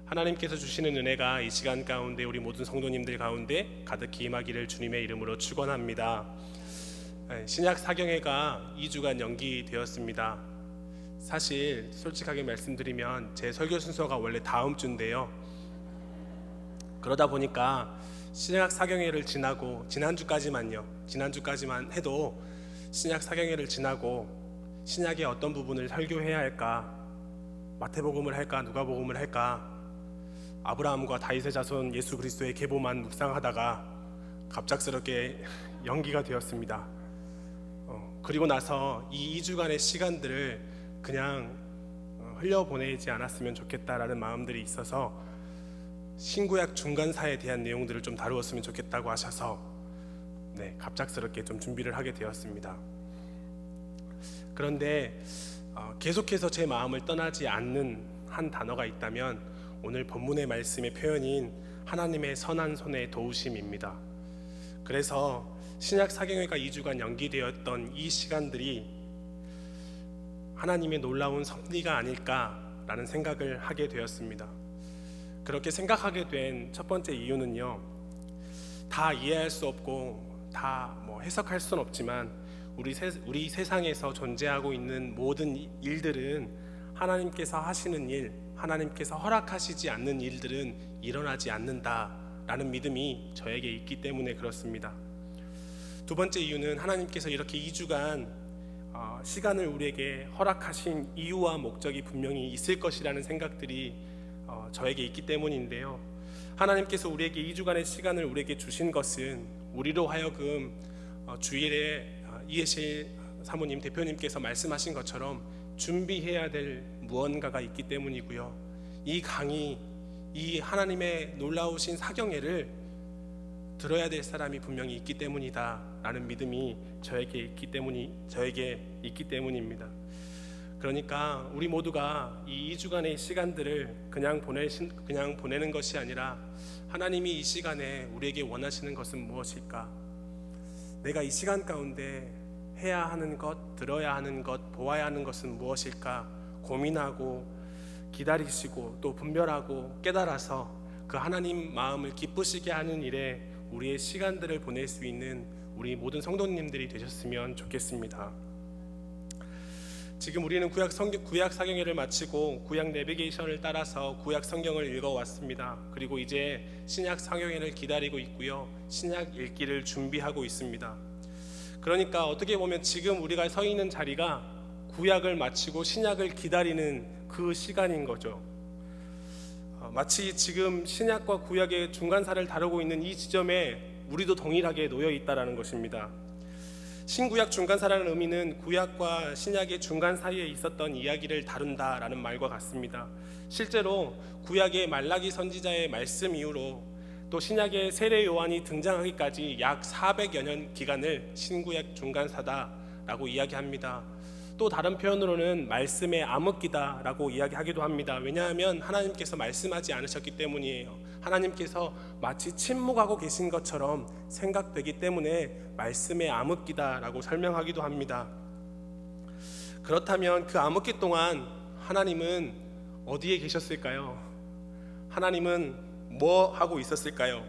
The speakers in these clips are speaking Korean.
하나님께서 주시는 은혜가 이 시간 가운데 우리 모든 성도님들 가운데 가득히 임하기를 주님의 이름으로 축원합니다. 신약 사경회가 2주간 연기되었습니다. 사실 솔직하게 말씀드리면 제 설교 순서가 원래 다음 주인데요. 그러다 보니까 신약 사경회를 지나고 지난주까지만 해도 신약 사경회를 지나고 신약의 어떤 부분을 설교해야 할까, 마태복음을 할까, 누가복음을 할까, 아브라함과 다윗의 자손 예수 그리스도의 계보만 묵상하다가 갑작스럽게 연기가 되었습니다. 그리고 나서 이 2주간의 시간들을 그냥 흘려보내지 않았으면 좋겠다라는 마음들이 있어서 신구약 중간사에 대한 내용들을 좀 다루었으면 좋겠다고 하셔서 갑작스럽게 좀 준비를 하게 되었습니다. 그런데 계속해서 제 마음을 떠나지 않는 한 단어가 있다면 오늘 본문의 말씀의 표현인 하나님의 선한 손의 도우심입니다. 그래서 신약 사경회가 2주간 연기되었던 이 시간들이 하나님의 놀라운 섭리가 아닐까라는 생각을 하게 되었습니다. 그렇게 생각하게 된 첫 번째 이유는요, 다 이해할 수 없고 다 해석할 수는 없지만 우리 세상에서 존재하고 있는 모든 일들은 하나님께서 하시는 일, 하나님께서 허락하시지 않는 일들은 일어나지 않는다라는 믿음이 저에게 있기 때문에 그렇습니다. 두 번째 이유는 하나님께서 이렇게 2주간 시간을 우리에게 허락하신 이유와 목적이 분명히 있을 것이라는 생각들이 저에게 있기 때문인데요. 하나님께서 우리에게 2주간의 시간을 우리에게 주신 것은 우리로 하여금 주일에 이해실 사모님 대표님께서 말씀하신 것처럼 준비해야 될 무언가가 있기 때문이고요. 이 강의, 이 하나님의 놀라우신 사경회를 들어야 될 사람이 분명히 있기 때문이다 라는 믿음이 저에게 있기 때문입니다. 그러니까 우리 모두가 이 2주간의 시간들을 그냥 보내는 것이 아니라 하나님이 이 시간에 우리에게 원하시는 것은 무엇일까? 내가 이 시간 가운데 해야 하는 것, 들어야 하는 것, 보아야 하는 것은 무엇일까? 고민하고 기다리시고 또 분별하고 깨달아서 그 하나님 마음을 기쁘시게 하는 일에 우리의 시간들을 보낼 수 있는 우리 모든 성도님들이 되셨으면 좋겠습니다. 지금 우리는 구약 사경회를 마치고 구약 내비게이션을 따라서 구약 성경을 읽어왔습니다. 그리고 이제 신약 사경회를 기다리고 있고요, 신약 읽기를 준비하고 있습니다. 그러니까 어떻게 보면 지금 우리가 서 있는 자리가 구약을 마치고 신약을 기다리는 그 시간인 거죠. 마치 지금 신약과 구약의 중간사를 다루고 있는 이 지점에 우리도 동일하게 놓여 있다라는 것입니다. 신구약 중간사라는 의미는 구약과 신약의 중간 사이에 있었던 이야기를 다룬다라는 말과 같습니다. 실제로 구약의 말라기 선지자의 말씀 이후로 또 신약의 세례 요한이 등장하기까지 약 400여 년 기간을 신구약 중간사다라고 이야기합니다. 또 다른 표현으로는 말씀의 암흑기다라고 이야기하기도 합니다. 왜냐하면 하나님께서 말씀하지 않으셨기 때문이에요. 하나님께서 마치 침묵하고 계신 것처럼 생각되기 때문에 말씀의 암흑기다라고 설명하기도 합니다. 그렇다면 그 암흑기 동안 하나님은 어디에 계셨을까요? 하나님은 뭐 하고 있었을까요?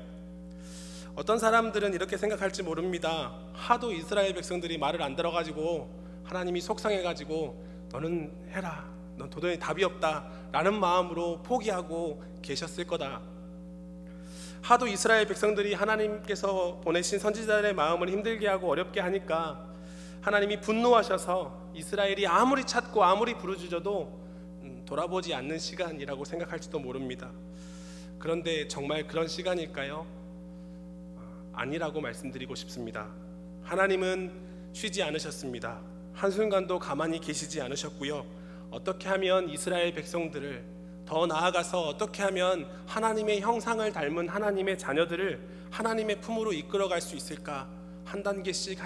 어떤 사람들은 이렇게 생각할지 모릅니다. 하도 이스라엘 백성들이 말을 안 들어가지고 하나님이 속상해가지고 너는 해라, 넌 도저히 답이 없다 라는 마음으로 포기하고 계셨을 거다. 하도 이스라엘 백성들이 하나님께서 보내신 선지자들의 마음을 힘들게 하고 어렵게 하니까 하나님이 분노하셔서 이스라엘이 아무리 찾고 아무리 부르짖어도 돌아보지 않는 시간이라고 생각할지도 모릅니다. 그런데 정말 그런 시간일까요? 아니라고 말씀드리고 싶습니다. 하나님은 쉬지 않으셨습니다. 한순간도 가만히 계시지 않으셨고요. 어떻게 하면 이스라엘 백성들을, 더 나아가서 어떻게 하면 하나님의 형상을 닮은 하나님의 자녀들을 하나님의 품으로 이끌어갈 수 있을까? 한 단계씩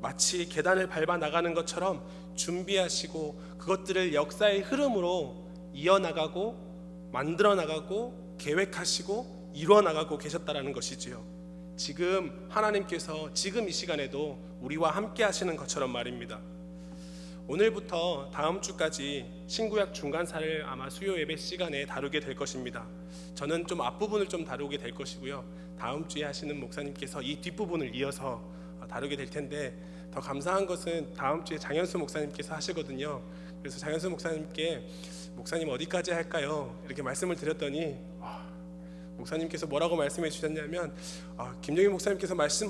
마치 계단을 밟아 나가는 것처럼 준비하시고 그것들을 역사의 흐름으로 이어나가고 만들어 나가고 계획하시고 이루어 나가고 계셨다라는 것이지요. 지금 하나님께서 지금 이 시간에도 우리와 함께 하시는 것처럼 말입니다. 오늘부터 다음 주까지 신구약 중간사를 아마 수요 예배 시간에 다루게 될 것입니다. 저는 좀 앞부분을 좀 다루게 될 것이고요. 다음 주에 하시는 목사님께서 이 뒷부분을 이어서 다루게 될 텐데, 더 감사한 것은 다음 주에 장현수 목사님께서 하시거든요. 그래서 장현수 목사님께 목사님 어디까지 할까요? 이렇게 말씀을 드렸더니 목사님께서 뭐라고 말씀해 주셨냐면 김정희 목사님께서 말씀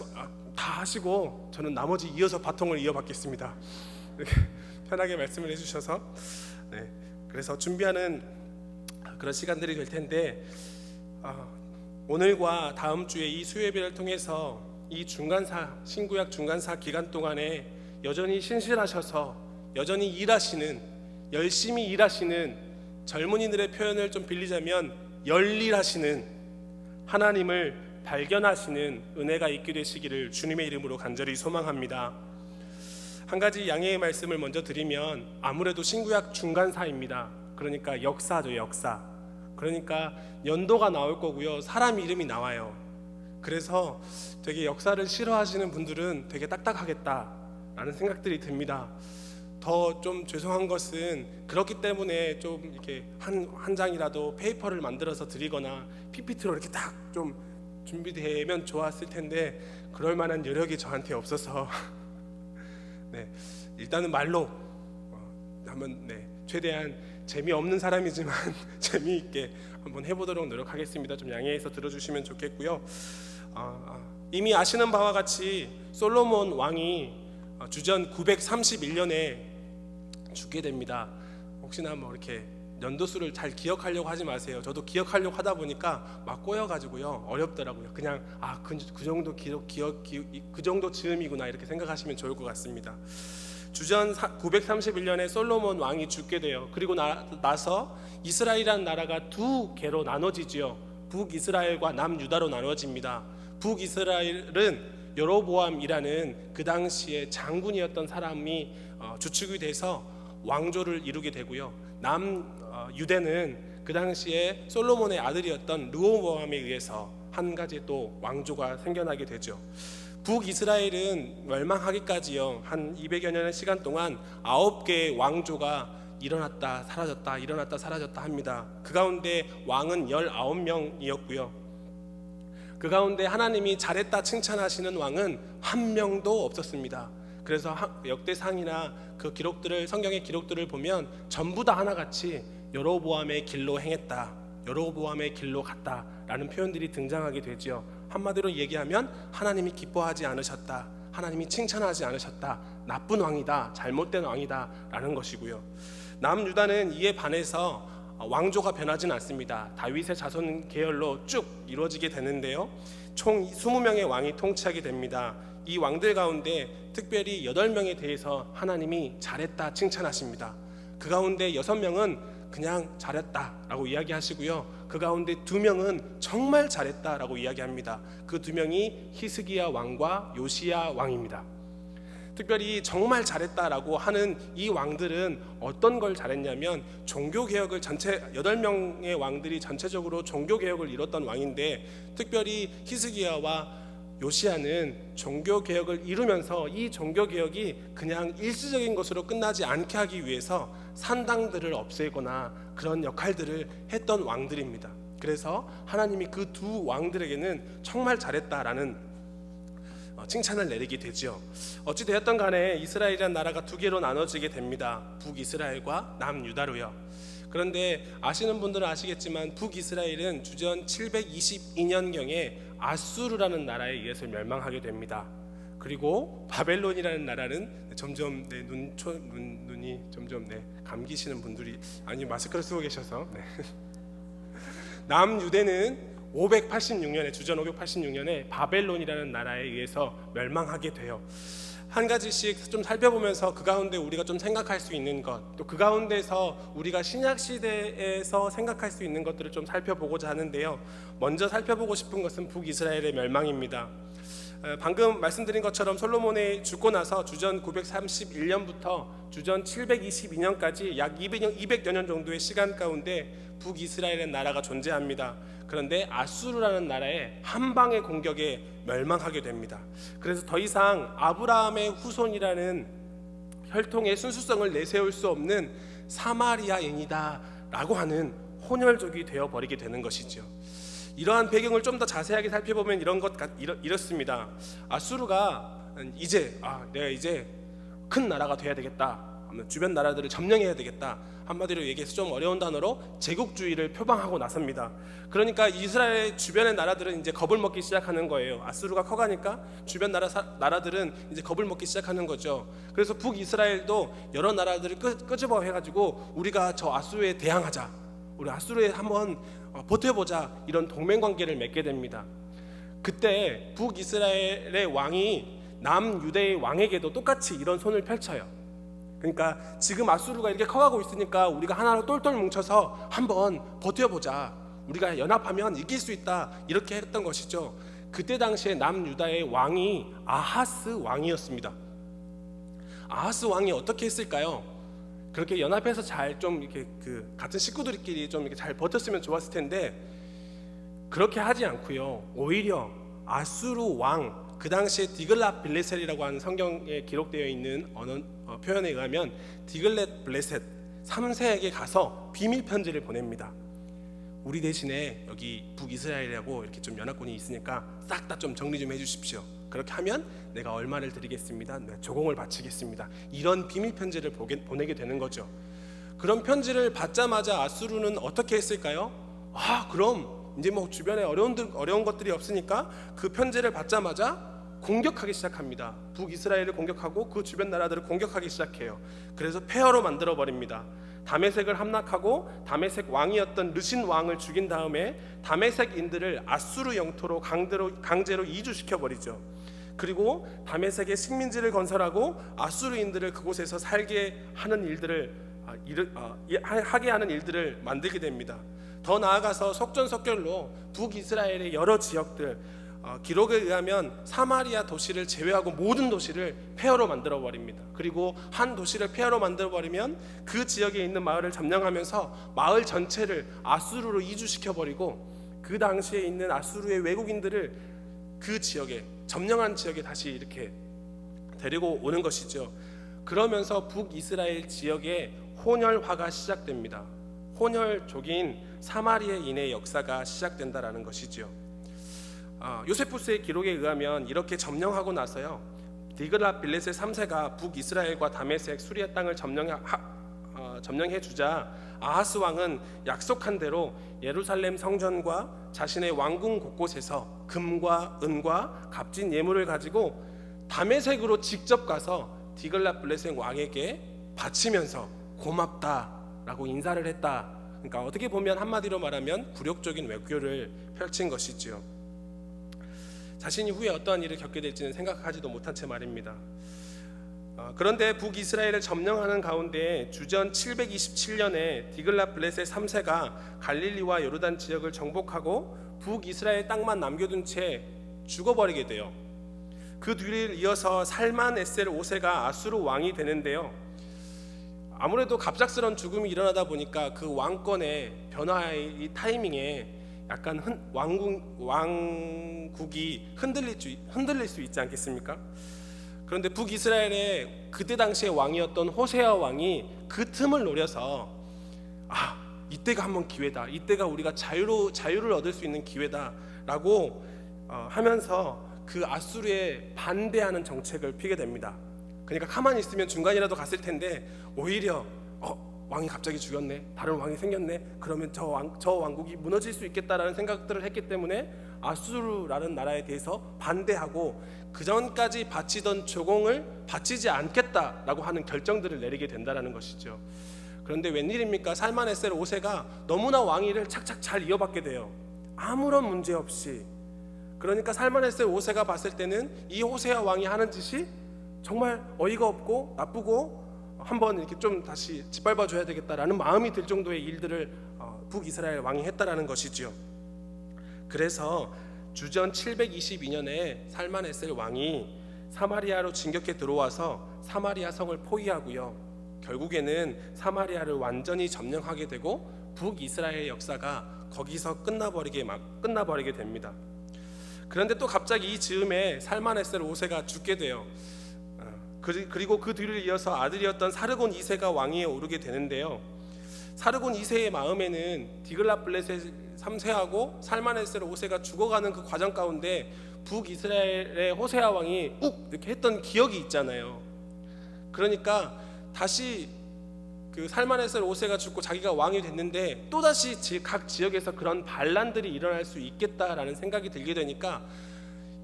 다 하시고 저는 나머지 이어서 바통을 이어받겠습니다. 이렇게 편하게 말씀을 해주셔서 그래서 준비하는 그런 시간들이 될 텐데, 오늘과 다음 주에 이 수요예배를 통해서 이 중간사 신구약 중간사 기간 동안에 여전히 신실하셔서 여전히 일하시는, 열심히 일하시는 젊은이들의 표현을 좀 빌리자면 열일하시는 하나님을 발견하시는 은혜가 있게 되시기를 주님의 이름으로 간절히 소망합니다. 한 가지 양해의 말씀을 먼저 드리면, 아무래도 신구약 중간사입니다. 그러니까 역사죠, 역사. 그러니까 연도가 나올 거고요, 사람 이름이 나와요. 그래서 되게 역사를 싫어하시는 분들은 되게 딱딱하겠다라는 생각들이 듭니다. 더 좀 죄송한 것은 그렇기 때문에 좀 이렇게 한 장이라도 페이퍼를 만들어서 드리거나 PPT로 이렇게 딱 좀 준비되면 좋았을 텐데 그럴 만한 여력이 저한테 없어서 일단은 말로 한번 최대한 재미없는 사람이지만 재미있게 한번 해보도록 노력하겠습니다. 좀 양해해서 들어주시면 좋겠고요. 이미 아시는 바와 같이 솔로몬 왕이 주전 931년에 죽게 됩니다. 혹시나 뭐 이렇게 연도수를 잘 기억하려고 하지 마세요. 저도 기억하려고 하다 보니까 막 꼬여가지고요 어렵더라고요. 그냥 그 정도 그 정도 즈음이구나 이렇게 생각하시면 좋을 것 같습니다. 주전 931년에 솔로몬 왕이 죽게 돼요. 그리고 나서 이스라엘이라는 나라가 두 개로 나눠지지요. 북이스라엘과 남유다로 나눠집니다. 북이스라엘은 여로보암이라는 그 당시에 장군이었던 사람이 주축이 돼서 왕조를 이루게 되고요. 남유대는 그 당시에 솔로몬의 아들이었던 르호보암에 의해서 한 가지 또 왕조가 생겨나게 되죠. 북이스라엘은 멸망하기까지요 한 200여 년의 시간 동안 9개의 왕조가 일어났다 사라졌다 일어났다 사라졌다 합니다. 그 가운데 왕은 19명이었고요 그 가운데 하나님이 잘했다 칭찬하시는 왕은 한 명도 없었습니다. 그래서 역대상이나 그 기록들을, 성경의 기록들을 보면 전부 다 하나같이 여로보암의 길로 행했다, 여로보암의 길로 갔다 라는 표현들이 등장하게 되죠. 한마디로 얘기하면 하나님이 기뻐하지 않으셨다, 하나님이 칭찬하지 않으셨다, 나쁜 왕이다, 잘못된 왕이다 라는 것이고요. 남유다는 이에 반해서 왕조가 변하지는 않습니다. 다윗의 자손 계열로 쭉 이루어지게 되는데요, 총 20명의 왕이 통치하게 됩니다. 이 왕들 가운데 특별히 8명에 대해서 하나님이 잘했다 칭찬하십니다. 그 가운데 6명은 그냥 잘했다라고 이야기하시고요, 그 가운데 2명은 정말 잘했다라고 이야기합니다. 그 2명이 히스기야 왕과 요시야 왕입니다. 특별히 정말 잘했다라고 하는 이 왕들은 어떤 걸 잘했냐면, 종교개혁을 8명의 왕들이 전체적으로 종교개혁을 이뤘던 왕인데, 특별히 히스기야와 요시야는 종교개혁을 이루면서 이 종교개혁이 그냥 일시적인 것으로 끝나지 않게 하기 위해서 산당들을 없애거나 그런 역할들을 했던 왕들입니다. 그래서 하나님이 그 두 왕들에게는 정말 잘했다라는 칭찬을 내리게 되죠. 어찌 되었던 간에 이스라엘이라는 나라가 두 개로 나눠지게 됩니다. 북이스라엘과 남유다로요. 그런데 아시는 분들은 아시겠지만 북이스라엘은 주전 722년경에 아수르라는 나라에 의해서 멸망하게 됩니다. 그리고 바벨론이라는 나라는 점점 눈이 점점 감기시는 분들이 마스크를 쓰고 계셔서 남유대는 586년에 주전 586년에 바벨론이라는 나라에 의해서 멸망하게 돼요. 한 가지씩 좀 살펴보면서 그 가운데 우리가 좀 생각할 수 있는 것, 또 그 가운데서 우리가 신약 시대에서 생각할 수 있는 것들을 좀 살펴보고자 하는데요. 먼저 살펴보고 싶은 것은 북이스라엘의 멸망입니다. 방금 말씀드린 것처럼 솔로몬이 죽고 나서 주전 931년부터 주전 722년까지 약 200여 년 정도의 시간 가운데 북이스라엘의 나라가 존재합니다. 그런데 아수르라는 나라의 한 방의 공격에 멸망하게 됩니다. 그래서 더 이상 아브라함의 후손이라는 혈통의 순수성을 내세울 수 없는 사마리아인이다라고 하는 혼혈족이 되어버리게 되는 것이죠. 이러한 배경을 좀 더 자세하게 살펴보면 이렇습니다. 아수르가 이제 내가 이제 큰 나라가 돼야 되겠다, 주변 나라들을 점령해야 되겠다, 한마디로 얘기해서 좀 어려운 단어로 제국주의를 표방하고 나섭니다. 그러니까 이스라엘 주변의 나라들은 이제 겁을 먹기 시작하는 거예요. 아수르가 커가니까 주변 나라들은 이제 겁을 먹기 시작하는 거죠. 그래서 북이스라엘도 여러 나라들을 끄집어 해가지고 우리가 저 아수르에 대항하자, 우리 아수르에 한번 버텨보자, 이런 동맹관계를 맺게 됩니다. 그때 북이스라엘의 왕이 남유대의 왕에게도 똑같이 이런 손을 펼쳐요. 그러니까 지금 아수르가 이렇게 커가고 있으니까 우리가 하나로 똘똘 뭉쳐서 한번 버텨보자, 우리가 연합하면 이길 수 있다, 이렇게 했던 것이죠. 그때 당시에 남유다의 왕이 아하스 왕이었습니다. 아하스 왕이 어떻게 했을까요? 그렇게 연합해서 잘 좀 이렇게 같은 식구들끼리 좀 이렇게 잘 버텼으면 좋았을 텐데, 그렇게 하지 않고요, 오히려 아수르 왕, 그 당시에 디글랏 빌레셋이라고 하는 성경에 기록되어 있는 표현에 의하면 디글렛 블레셋 3세에게 가서 비밀 편지를 보냅니다. 우리 대신에 여기 북이스라엘이라고 이렇게 좀 연합군이 있으니까 싹 다 좀 정리 좀 해주십시오. 그렇게 하면 내가 얼마를 드리겠습니다, 내가 조공을 바치겠습니다, 이런 비밀 편지를 보내게 되는 거죠. 그런 편지를 받자마자 아수르는 어떻게 했을까요? 그럼 이제 뭐 주변에 어려운 것들이 없으니까 그 편지를 받자마자 공격하기 시작합니다. 북이스라엘을 공격하고 그 주변 나라들을 공격하기 시작해요. 그래서 폐허로 만들어 버립니다. 다메섹을 함락하고 다메섹 왕이었던 르신 왕을 죽인 다음에 다메섹인들을 아수르 영토로 강제로 이주시켜 버리죠. 그리고 다메섹에 식민지를 건설하고 아수르인들을 그곳에서 살게 하는 하게 하는 일들을 만들게 됩니다. 더 나아가서 속전속결로 북이스라엘의 여러 지역들, 기록에 의하면 사마리아 도시를 제외하고 모든 도시를 폐허로 만들어 버립니다. 그리고 한 도시를 폐허로 만들어 버리면 그 지역에 있는 마을을 점령하면서 마을 전체를 아수르로 이주시켜 버리고, 그 당시에 있는 아수르의 외국인들을 그 지역에, 점령한 지역에 다시 이렇게 데리고 오는 것이죠. 그러면서 북이스라엘 지역에 혼혈화가 시작됩니다. 혼혈족인 사마리아인의 역사가 시작된다라는 것이죠. 요세푸스의 기록에 의하면 이렇게 점령하고 나서요, 디글랏 빌레셋 3세가 북이스라엘과 다메섹 수리아 땅을 점령해 주자 아하스 왕은 약속한 대로 예루살렘 성전과 자신의 왕궁 곳곳에서 금과 은과 값진 예물을 가지고 다메섹으로 직접 가서 디글랏 빌레셋 왕에게 바치면서 고맙다라고 인사를 했다. 그러니까 어떻게 보면 한마디로 말하면 굴욕적인 외교를 펼친 것이지요. 자신이 후에 어떠한 일을 겪게 될지는 생각하지도 못한 채 말입니다. 그런데 북이스라엘을 점령하는 가운데 주전 727년에 디글랏 블레셋 3세가 갈릴리와 요르단 지역을 정복하고 북이스라엘 땅만 남겨둔 채 죽어버리게 돼요. 그 뒤를 이어서 살만 에셀 5세가 아수르 왕이 되는데요, 아무래도 갑작스러운 죽음이 일어나다 보니까 그 왕권의 변화의 이 타이밍에 약간 왕국이 흔들릴 수 있지 않겠습니까? 그런데 북이스라엘의 그때 당시의 왕이었던 호세아 왕이 그 틈을 노려서 이때가 한번 기회다, 이때가 우리가 자유를 얻을 수 있는 기회다라고 하면서 그 아수르에 반대하는 정책을 피게 됩니다. 그러니까 가만히 있으면 중간이라도 갔을 텐데 오히려 왕이 갑자기 죽였네, 다른 왕이 생겼네, 그러면 저 왕국이 무너질 수 있겠다라는 생각들을 했기 때문에 아수르라는 나라에 대해서 반대하고 그 전까지 바치던 조공을 바치지 않겠다라고 하는 결정들을 내리게 된다라는 것이죠. 그런데 웬일입니까? 살만에셀 5세가 너무나 왕위를 착착 잘 이어받게 돼요. 아무런 문제 없이. 그러니까 살만에셀 5세가 봤을 때는 이 호세아 왕이 하는 짓이 정말 어이가 없고 나쁘고 한번 이렇게 좀 다시 짓밟아 줘야 되겠다라는 마음이 들 정도의 일들을 북이스라엘 왕이 했다라는 것이지요. 그래서 주전 722년에 살만에셀 왕이 사마리아로 진격해 들어와서 사마리아 성을 포위하고요, 결국에는 사마리아를 완전히 점령하게 되고 북이스라엘 역사가 거기서 끝나버리게 됩니다. 그런데 또 갑자기 이 즈음에 살만에셀 5세가 죽게 돼요. 그리고 그 뒤를 이어서 아들이었던 사르곤 2세가 왕위에 오르게 되는데요. 사르곤 2세의 마음에는 디글랏블레셋 3세하고 살마네셀 5세가 죽어가는 그 과정 가운데 북이스라엘의 호세아 왕이 이렇게 했던 기억이 있잖아요. 그러니까 다시 그 살마네셀 5세가 죽고 자기가 왕이 됐는데 또다시 각 지역에서 그런 반란들이 일어날 수 있겠다라는 생각이 들게 되니까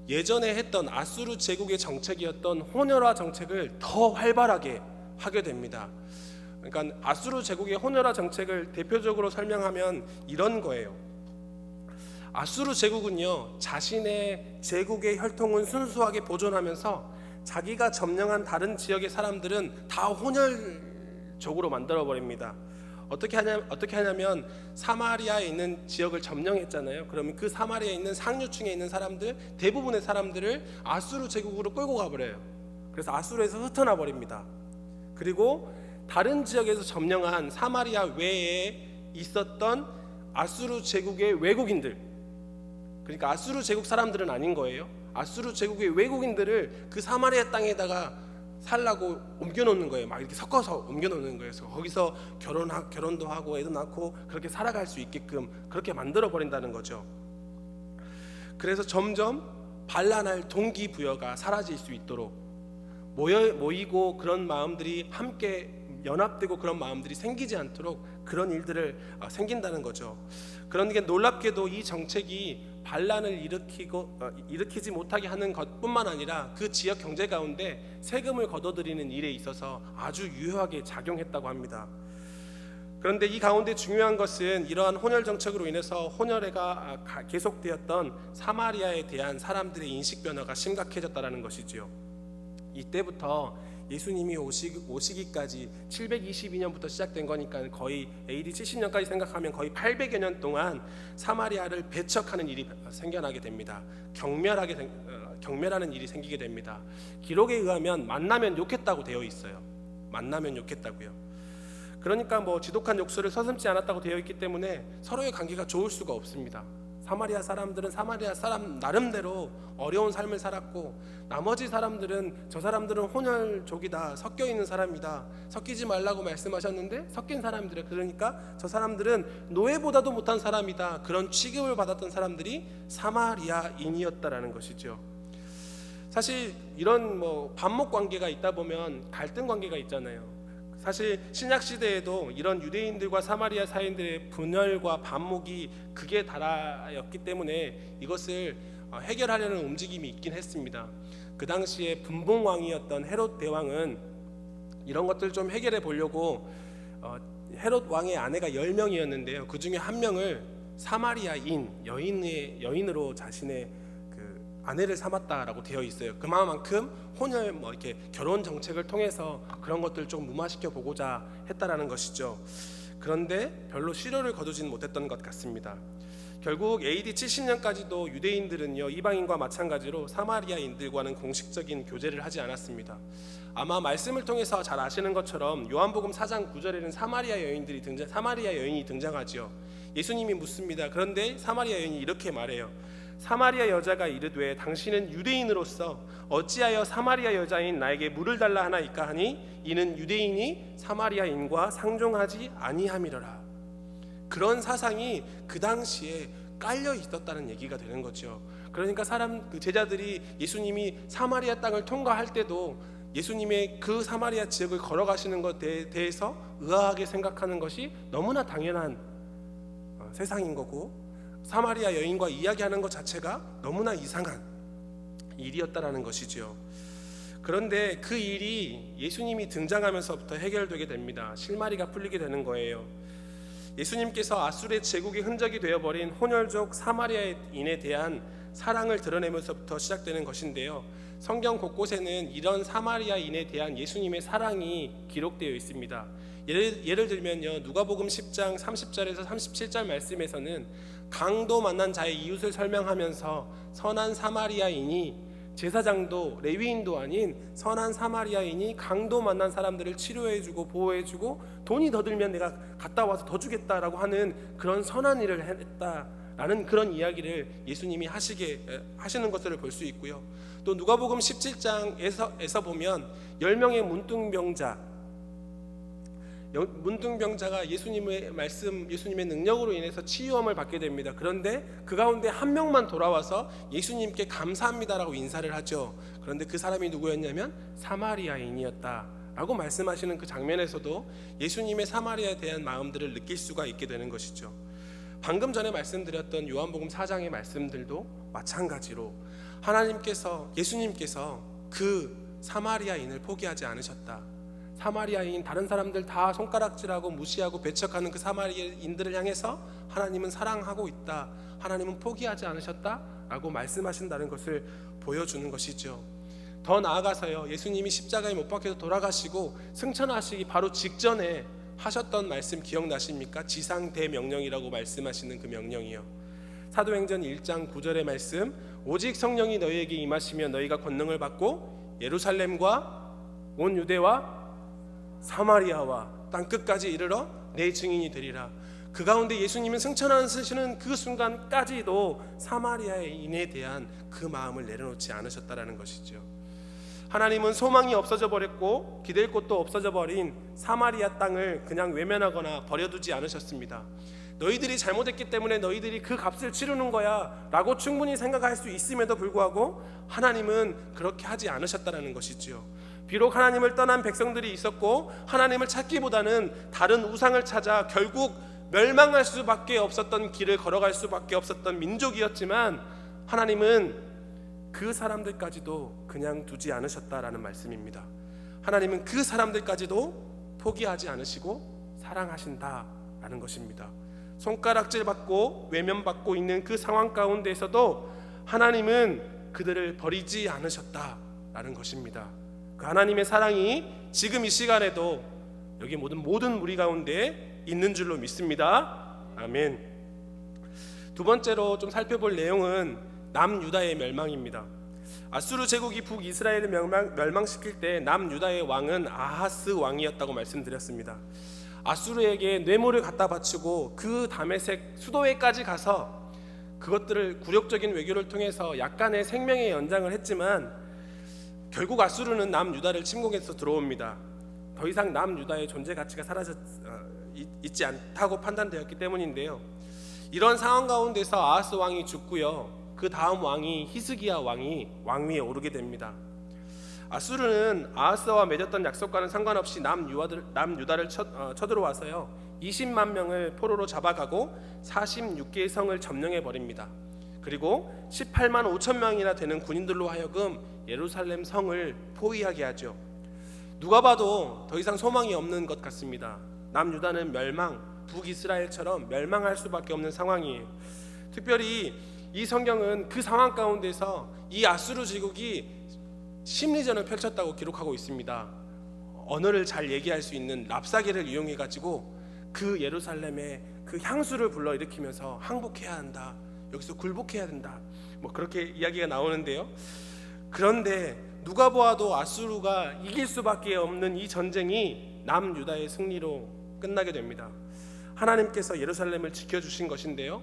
예전에 했던 아수르 제국의 정책이었던 혼혈화 정책을 더 활발하게 하게 됩니다. 그러니까 아수르 제국의 혼혈화 정책을 대표적으로 설명하면 이런 거예요. 아수르 제국은요, 자신의 제국의 혈통은 순수하게 보존하면서 자기가 점령한 다른 지역의 사람들은 다 혼혈족으로 만들어 버립니다. 어떻게 하냐면 사마리아에 있는 지역을 점령했잖아요. 그러면 그 사마리아에 있는 상류층에 있는 사람들, 대부분의 사람들을 아수르 제국으로 끌고 가버려요. 그래서 아수르에서 흩어나 버립니다. 그리고 다른 지역에서 점령한 사마리아 외에 있었던 아수르 제국의 외국인들, 그러니까 아수르 제국 사람들은 아닌 거예요. 아수르 제국의 외국인들을 그 사마리아 땅에다가 살라고 옮겨놓는 거예요. 막 이렇게 섞어서 옮겨놓는 거예요. 그래서 거기서 결혼도 하고 애도 낳고 그렇게 살아갈 수 있게끔 그렇게 만들어 버린다는 거죠. 그래서 점점 반란할 동기부여가 사라질 수 있도록 모이고 그런 마음들이 함께 연합되고 그런 마음들이 생기지 않도록 그런 일들을 생긴다는 거죠. 그런데 놀랍게도 이 정책이 반란을 일으키지 못하게 하는 것뿐만 아니라 그 지역 경제 가운데 세금을 걷어들이는 일에 있어서 아주 유효하게 작용했다고 합니다. 그런데 이 가운데 중요한 것은 이러한 혼혈 정책으로 인해서 혼혈애가 계속되었던 사마리아에 대한 사람들의 인식 변화가 심각해졌다는 것이지요. 이때부터 예수님이 오시기까지 722년부터 시작된 거니까 거의 AD 70년까지 생각하면 거의 800여 년 동안 사마리아를 배척하는 일이 생겨나게 됩니다. 경멸하는 일이 생기게 됩니다. 기록에 의하면 만나면 욕했다고 되어 있어요. 만나면 욕했다고요. 그러니까 지독한 욕설을 서슴지 않았다고 되어 있기 때문에 서로의 관계가 좋을 수가 없습니다. 사마리아 사람들은 사마리아 사람 나름대로 어려운 삶을 살았고, 나머지 사람들은 저 사람들은 혼혈족이다, 섞여 있는 사람이다, 섞이지 말라고 말씀하셨는데 섞인 사람들이, 그러니까 저 사람들은 노예보다도 못한 사람이다, 그런 취급을 받았던 사람들이 사마리아인이었다라는 것이죠. 사실 이런 반목 관계가 있다 보면 갈등 관계가 있잖아요. 사실 신약 시대에도 이런 유대인들과 사마리아 사이인들의 분열과 반목이 극에 달하였기 때문에 이것을 해결하려는 움직임이 있긴 했습니다. 그 당시에 분봉 왕이었던 헤롯 대왕은 이런 것들 좀 해결해 보려고 헤롯 왕의 아내가 10명이었는데요. 그 중에 한 명을 사마리아인 여인으로 자신의 아내를 삼았다라고 되어 있어요. 그만큼 혼혈 이렇게 결혼 정책을 통해서 그런 것들을 좀 무마시켜 보고자 했다라는 것이죠. 그런데 별로 실효를 거두지는 못했던 것 같습니다. 결국 AD 70년까지도 유대인들은요, 이방인과 마찬가지로 사마리아인들과는 공식적인 교제를 하지 않았습니다. 아마 말씀을 통해서 잘 아시는 것처럼 요한복음 4장 9절에는 사마리아 여인이 등장하지요. 예수님이 묻습니다. 그런데 사마리아 여인이 이렇게 말해요. 사마리아 여자가 이르되 당신은 유대인으로서 어찌하여 사마리아 여자인 나에게 물을 달라 하나이까 하니 이는 유대인이 사마리아인과 상종하지 아니함이러라. 그런 사상이 그 당시에 깔려 있었다는 얘기가 되는 거죠. 그러니까 제자들이 예수님이 사마리아 땅을 통과할 때도 예수님의 그 사마리아 지역을 걸어가시는 것에 대해서 의아하게 생각하는 것이 너무나 당연한 세상인 거고, 사마리아 여인과 이야기하는 것 자체가 너무나 이상한 일이었다라는 것이지요. 그런데 그 일이 예수님이 등장하면서부터 해결되게 됩니다. 실마리가 풀리게 되는 거예요. 예수님께서 아수르의 제국의 흔적이 되어버린 혼혈족 사마리아인에 대한 사랑을 드러내면서부터 시작되는 것인데요. 성경 곳곳에는 이런 사마리아인에 대한 예수님의 사랑이 기록되어 있습니다. 예를 들면요, 누가복음 10장 30절에서 37절 말씀에서는 강도 만난 자의 이웃을 설명하면서 선한 사마리아인이, 제사장도 레위인도 아닌 선한 사마리아인이 강도 만난 사람들을 치료해주고 보호해주고 돈이 더 들면 내가 갔다 와서 더 주겠다라고 하는 그런 선한 일을 했다 라는 그런 이야기를 예수님이 하시는 것을 볼 수 있고요. 또 누가복음 17장에서 보면 10명의 문둥병자가 예수님의 말씀, 예수님의 능력으로 인해서 치유함을 받게 됩니다. 그런데 그 가운데 한 명만 돌아와서 예수님께 감사합니다라고 인사를 하죠. 그런데 그 사람이 누구였냐면 사마리아인이었다라고 말씀하시는 그 장면에서도 예수님의 사마리아에 대한 마음들을 느낄 수가 있게 되는 것이죠. 방금 전에 말씀드렸던 요한복음 4장의 말씀들도 마찬가지로 예수님께서 그 사마리아인을 포기하지 않으셨다. 사마리아인, 다른 사람들 다 손가락질하고 무시하고 배척하는 그 사마리아인들을 향해서 하나님은 사랑하고 있다, 하나님은 포기하지 않으셨다라고 말씀하신다는 것을 보여주는 것이죠. 더 나아가서요, 예수님이 십자가에 못 박혀서 돌아가시고 승천하시기 바로 직전에 하셨던 말씀 기억나십니까? 지상대명령이라고 말씀하시는 그 명령이요. 사도행전 1장 9절의 말씀, 오직 성령이 너희에게 임하시면 너희가 권능을 받고 예루살렘과 온 유대와 사마리아와 땅끝까지 이르러 내 증인이 되리라. 그 가운데 예수님은 승천하시는 그 순간까지도 사마리아인에 대한 그 마음을 내려놓지 않으셨다라는 것이죠. 하나님은 소망이 없어져 버렸고 기댈 곳도 없어져 버린 사마리아 땅을 그냥 외면하거나 버려두지 않으셨습니다. 너희들이 잘못했기 때문에 너희들이 그 값을 치르는 거야 라고 충분히 생각할 수 있음에도 불구하고 하나님은 그렇게 하지 않으셨다는 것이지요. 비록 하나님을 떠난 백성들이 있었고 하나님을 찾기보다는 다른 우상을 찾아 결국 멸망할 수밖에 없었던 길을 걸어갈 수밖에 없었던 민족이었지만 하나님은 그 사람들까지도 그냥 두지 않으셨다라는 말씀입니다. 하나님은 그 사람들까지도 포기하지 않으시고 사랑하신다라는 것입니다. 손가락질 받고 외면받고 있는 그 상황 가운데에서도 하나님은 그들을 버리지 않으셨다라는 것입니다. 그 하나님의 사랑이 지금 이 시간에도 여기 모든 무리 가운데 있는 줄로 믿습니다. 아멘. 두 번째로 좀 살펴볼 내용은 남유다의 멸망입니다. 아수르 제국이 북이스라엘을 멸망시킬 때 남유다의 왕은 아하스 왕이었다고 말씀드렸습니다. 아수르에게 뇌물을 갖다 바치고 그 다메섹 수도에까지 가서 그것들을 굴욕적인 외교를 통해서 약간의 생명의 연장을 했지만 결국 아수르는 남유다를 침공해서 들어옵니다. 더 이상 남유다의 존재 가치가 있지 않다고 판단되었기 때문인데요. 이런 상황 가운데서 아하스 왕이 죽고요. 그 다음 왕이 히스기야 왕이 왕위에 오르게 됩니다. 아수르는 아하스와 맺었던 약속과는 상관없이 남유다를 쳐들어와서요 20만 명을 포로로 잡아가고 46개의 성을 점령해 버립니다. 그리고 18만 5천 명이나 되는 군인들로 하여금 예루살렘 성을 포위하게 하죠. 누가 봐도 더 이상 소망이 없는 것 같습니다. 남유다는 북이스라엘처럼 멸망할 수밖에 없는 상황이에요. 특별히 이 성경은 그 상황 가운데서 이 아수르 제국이 심리전을 펼쳤다고 기록하고 있습니다. 언어를 잘 얘기할 수 있는 랍사게를 이용해 가지고 그 예루살렘에 그 향수를 불러일으키면서 항복해야 한다, 여기서 굴복해야 된다, 뭐 그렇게 이야기가 나오는데요. 그런데 누가 보아도 아수르가 이길 수밖에 없는 이 전쟁이 남유다의 승리로 끝나게 됩니다. 하나님께서 예루살렘을 지켜주신 것인데요.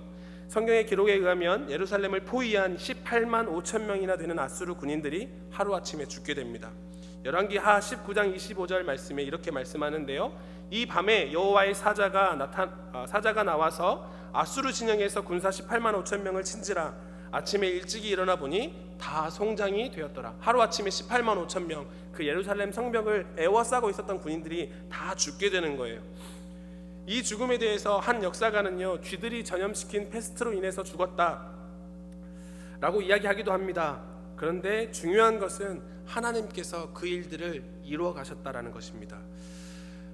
성경의 기록에 의하면 예루살렘을 포위한 18만 5천 명이나 되는 아수르 군인들이 하루아침에 죽게 됩니다. 열왕기하 19장 25절 말씀에 이렇게 말씀하는데요. 이 밤에 여호와의 사자가 나와서 아수르 진영에서 군사 18만 5천 명을 친지라. 아침에 일찍이 일어나 보니 다 송장이 되었더라. 하루아침에 18만 5천 명, 그 예루살렘 성벽을 에워싸고 있었던 군인들이 다 죽게 되는 거예요. 이 죽음에 대해서 한 역사가는요, 쥐들이 전염시킨 패스트로 인해서 죽었다 라고 이야기하기도 합니다. 그런데 중요한 것은 하나님께서 그 일들을 이루어 가셨다라는 것입니다.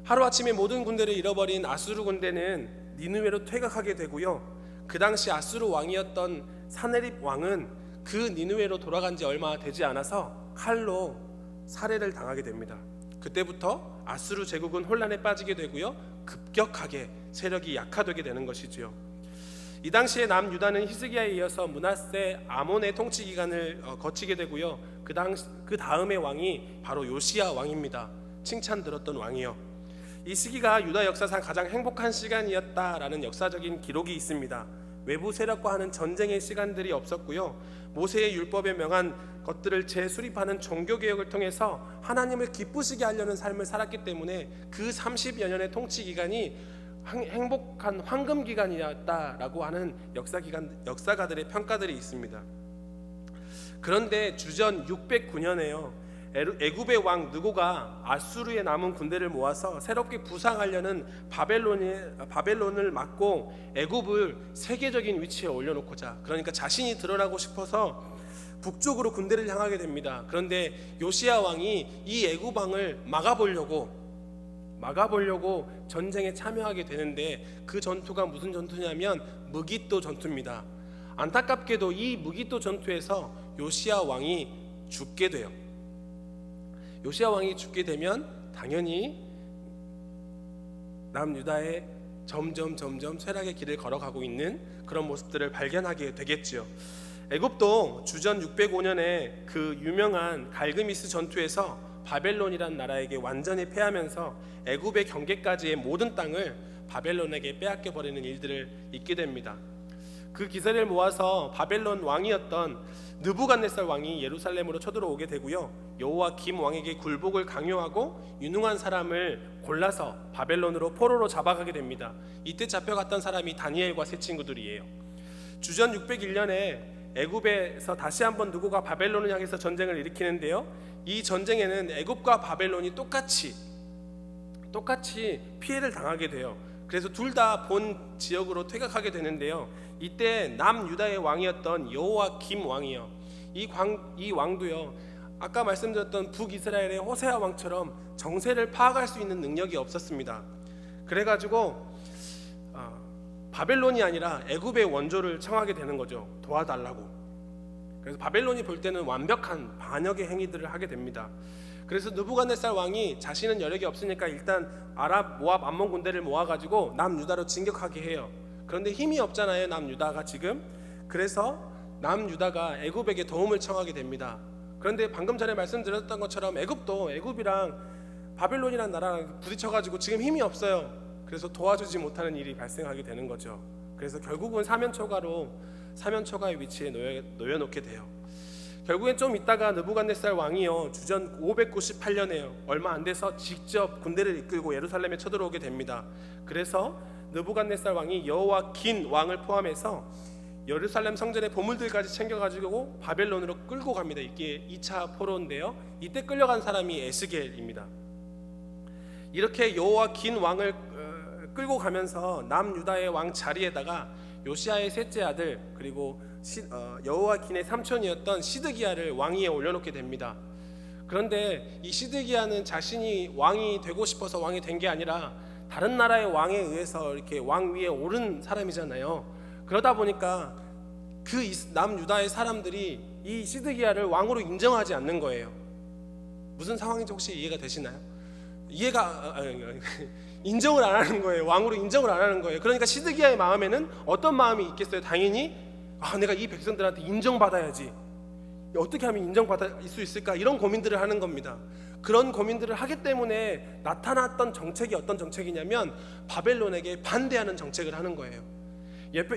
하루아침에 모든 군대를 잃어버린 아수르 군대는 니느웨로 퇴각하게 되고요. 그 당시 아수르 왕이었던 사네립 왕은 그 니느웨로 돌아간 지 얼마 되지 않아서 칼로 살해를 당하게 됩니다. 그때부터 아수르 제국은 혼란에 빠지게 되고요, 급격하게 세력이 약화되게 되는 것이지요. 이 당시에 남유다는 히스기야에 이어서 므낫세 아몬의 통치 기간을 거치게 되고요. 그 다음의 왕이 바로 요시야 왕입니다. 칭찬 들었던 왕이요. 이 시기가 유다 역사상 가장 행복한 시간이었다라는 역사적인 기록이 있습니다. 외부 세력과 하는 전쟁의 시간들이 없었고요. 모세의 율법에 명한 것들을 재수립하는 종교개혁을 통해서 하나님을 기쁘시게 하려는 삶을 살았기 때문에 그 30여 년의 통치 기간이 행복한 황금 기간이었다라고 하는 역사가들의 평가들이 있습니다. 그런데 주전 609년에요. 애굽의 왕 느고가 아수르에 남은 군대를 모아서 새롭게 부상하려는 바벨론을 막고 애굽을 세계적인 위치에 올려놓고자, 그러니까 자신이 드러나고 싶어서 북쪽으로 군대를 향하게 됩니다. 그런데 요시야 왕이 이 애굽 왕을 막아보려고 전쟁에 참여하게 되는데, 그 전투가 무슨 전투냐면 무기또 전투입니다. 안타깝게도 이 무기또 전투에서 요시야 왕이 죽게 돼요. 요시야 왕이 죽게 되면 당연히 남유다에 점점 쇠락의 길을 걸어가고 있는 그런 모습들을 발견하게 되겠지요. 애굽도 주전 605년에 그 유명한 갈그미스 전투에서 바벨론이란 나라에게 완전히 패하면서 애굽의 경계까지의 모든 땅을 바벨론에게 빼앗겨 버리는 일들을 있게 됩니다. 그 기세를 모아서 바벨론 왕이었던 느부갓네살 왕이 예루살렘으로 쳐들어오게 되고요. 여호와김 왕에게 굴복을 강요하고 유능한 사람을 골라서 바벨론으로 포로로 잡아가게 됩니다. 이때 잡혀갔던 사람이 다니엘과 세 친구들이에요. 주전 601년에 애굽에서 다시 한번 느고가 바벨론을 향해서 전쟁을 일으키는데요. 이 전쟁에는 애굽과 바벨론이 똑같이 피해를 당하게 돼요. 그래서 둘 다 본 지역으로 퇴각하게 되는데요. 이때 남유다의 왕이었던 여호와김 왕이요, 이 왕도요, 아까 말씀드렸던 북이스라엘의 호세아 왕처럼 정세를 파악할 수 있는 능력이 없었습니다. 그래가지고 바벨론이 아니라 애굽의 원조를 청하게 되는 거죠. 도와달라고. 그래서 바벨론이 볼 때는 완벽한 반역의 행위들을 하게 됩니다. 그래서 느부갓네살 왕이 자신은 여력이 없으니까 일단 아랍, 모압, 암몬 군대를 모아가지고 남유다로 진격하게 해요. 그런데 힘이 없잖아요, 남유다가 지금. 그래서 남유다가 애굽에게 도움을 청하게 됩니다. 그런데 방금 전에 말씀드렸던 것처럼 애굽이랑 바벨론이라는 나라랑 부딪혀가지고 지금 힘이 없어요. 그래서 도와주지 못하는 일이 발생하게 되는 거죠. 그래서 결국은 사면초가의 위치에 놓여놓게 돼요. 결국엔 좀 있다가 느부갓네살 왕이요, 주전 598년에요, 얼마 안 돼서 직접 군대를 이끌고 예루살렘에 쳐들어오게 됩니다. 그래서 느부갓네살 왕이 여호와긴 왕을 포함해서 예루살렘 성전의 보물들까지 챙겨가지고 바벨론으로 끌고 갑니다. 이게 2차 포로인데요, 이때 끌려간 사람이 에스겔입니다. 이렇게 여호와긴 왕을 끌고 가면서 남유다의 왕 자리에다가 요시야의 셋째 아들, 그리고 여호와긴의 삼촌이었던 시드기야를 왕위에 올려놓게 됩니다. 그런데 이 시드기야는 자신이 왕이 되고 싶어서 왕이 된 게 아니라 다른 나라의 왕에 의해서 이렇게 왕 위에 오른 사람이잖아요. 그러다 보니까 그 남유다의 사람들이 이 시드기야를 왕으로 인정하지 않는 거예요. 무슨 상황인지 혹시 이해가 되시나요? 인정을 안 하는 거예요. 왕으로 인정을 안 하는 거예요. 그러니까 시드기야의 마음에는 어떤 마음이 있겠어요? 당연히 내가 이 백성들한테 인정받아야지, 어떻게 하면 인정받을 수 있을까, 이런 고민들을 하는 겁니다. 그런 고민들을 하기 때문에 나타났던 정책이 어떤 정책이냐면 바벨론에게 반대하는 정책을 하는 거예요.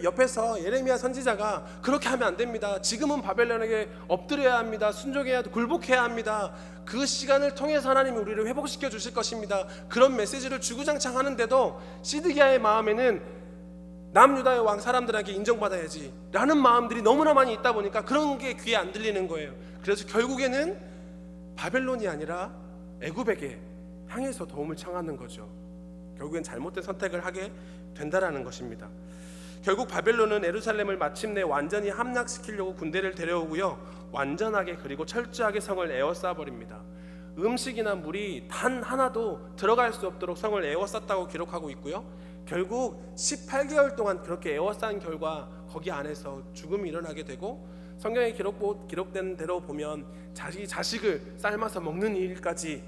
옆에서 예레미야 선지자가 그렇게 하면 안 됩니다, 지금은 바벨론에게 엎드려야 합니다, 순종해야, 굴복해야 합니다, 그 시간을 통해서 하나님이 우리를 회복시켜 주실 것입니다, 그런 메시지를 주구장창 하는데도 시드기야의 마음에는 남유다의 왕 사람들에게 인정받아야지 라는 마음들이 너무나 많이 있다 보니까 그런 게 귀에 안 들리는 거예요. 그래서 결국에는 바벨론이 아니라 애굽에게 향해서 도움을 청하는 거죠. 결국엔 잘못된 선택을 하게 된다라는 것입니다. 결국 바벨론은 예루살렘을 마침내 완전히 함락시키려고 군대를 데려오고요, 완전하게 그리고 철저하게 성을 에워싸 버립니다. 음식이나 물이 단 하나도 들어갈 수 없도록 성을 에워쌌다고 기록하고 있고요, 결국 18개월 동안 그렇게 에워싼 결과 거기 안에서 죽음이 일어나게 되고, 성경에 기록된 대로 보면 자식을 삶아서 먹는 일까지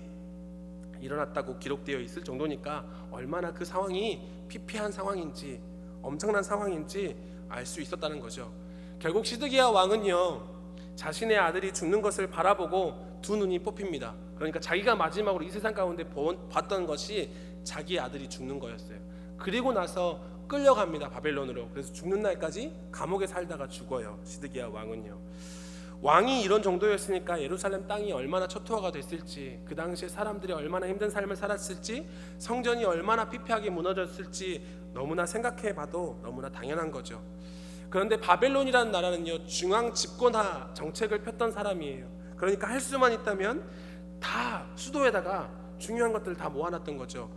일어났다고 기록되어 있을 정도니까 얼마나 그 상황이 피폐한 상황인지, 엄청난 상황인지 알 수 있었다는 거죠. 결국 시드기야 왕은요, 자신의 아들이 죽는 것을 바라보고 두 눈이 뽑힙니다. 그러니까 자기가 마지막으로 이 세상 가운데 봤던 것이 자기의 아들이 죽는 거였어요. 그리고 나서 끌려갑니다. 바벨론으로. 그래서 죽는 날까지 감옥에 살다가 죽어요. 시드기야 왕은요. 왕이 이런 정도였으니까 예루살렘 땅이 얼마나 초토화가 됐을지, 그 당시에 사람들이 얼마나 힘든 삶을 살았을지, 성전이 얼마나 피폐하게 무너졌을지 너무나 생각해봐도 너무나 당연한 거죠. 그런데 바벨론이라는 나라는요, 중앙 집권화 정책을 폈던 사람이에요. 그러니까 할 수만 있다면 다 수도에다가 중요한 것들을 다 모아놨던 거죠.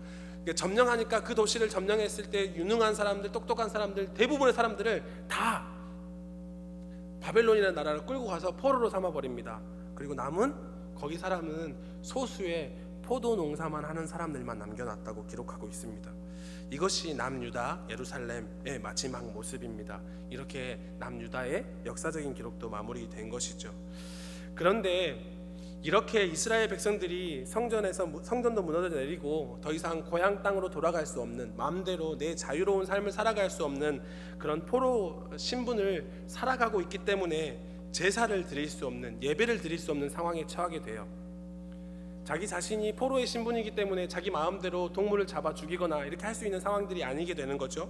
점령하니까 그 도시를 점령했을 때 유능한 사람들, 똑똑한 사람들, 대부분의 사람들을 다 바벨론이라는 나라를 끌고 가서 포로로 삼아버립니다. 그리고 남은 거기 사람은 소수의 포도 농사만 하는 사람들만 남겨놨다고 기록하고 있습니다. 이것이 남유다 예루살렘의 마지막 모습입니다. 이렇게 남유다의 역사적인 기록도 마무리된 것이죠. 그런데 이렇게 이스라엘 백성들이 성전도 무너져 내리고 더 이상 고향 땅으로 돌아갈 수 없는, 마음대로 내 자유로운 삶을 살아갈 수 없는 그런 포로 신분을 살아가고 있기 때문에 제사를 드릴 수 없는, 예배를 드릴 수 없는 상황에 처하게 돼요. 자기 자신이 포로의 신분이기 때문에 자기 마음대로 동물을 잡아 죽이거나 이렇게 할 수 있는 상황들이 아니게 되는 거죠.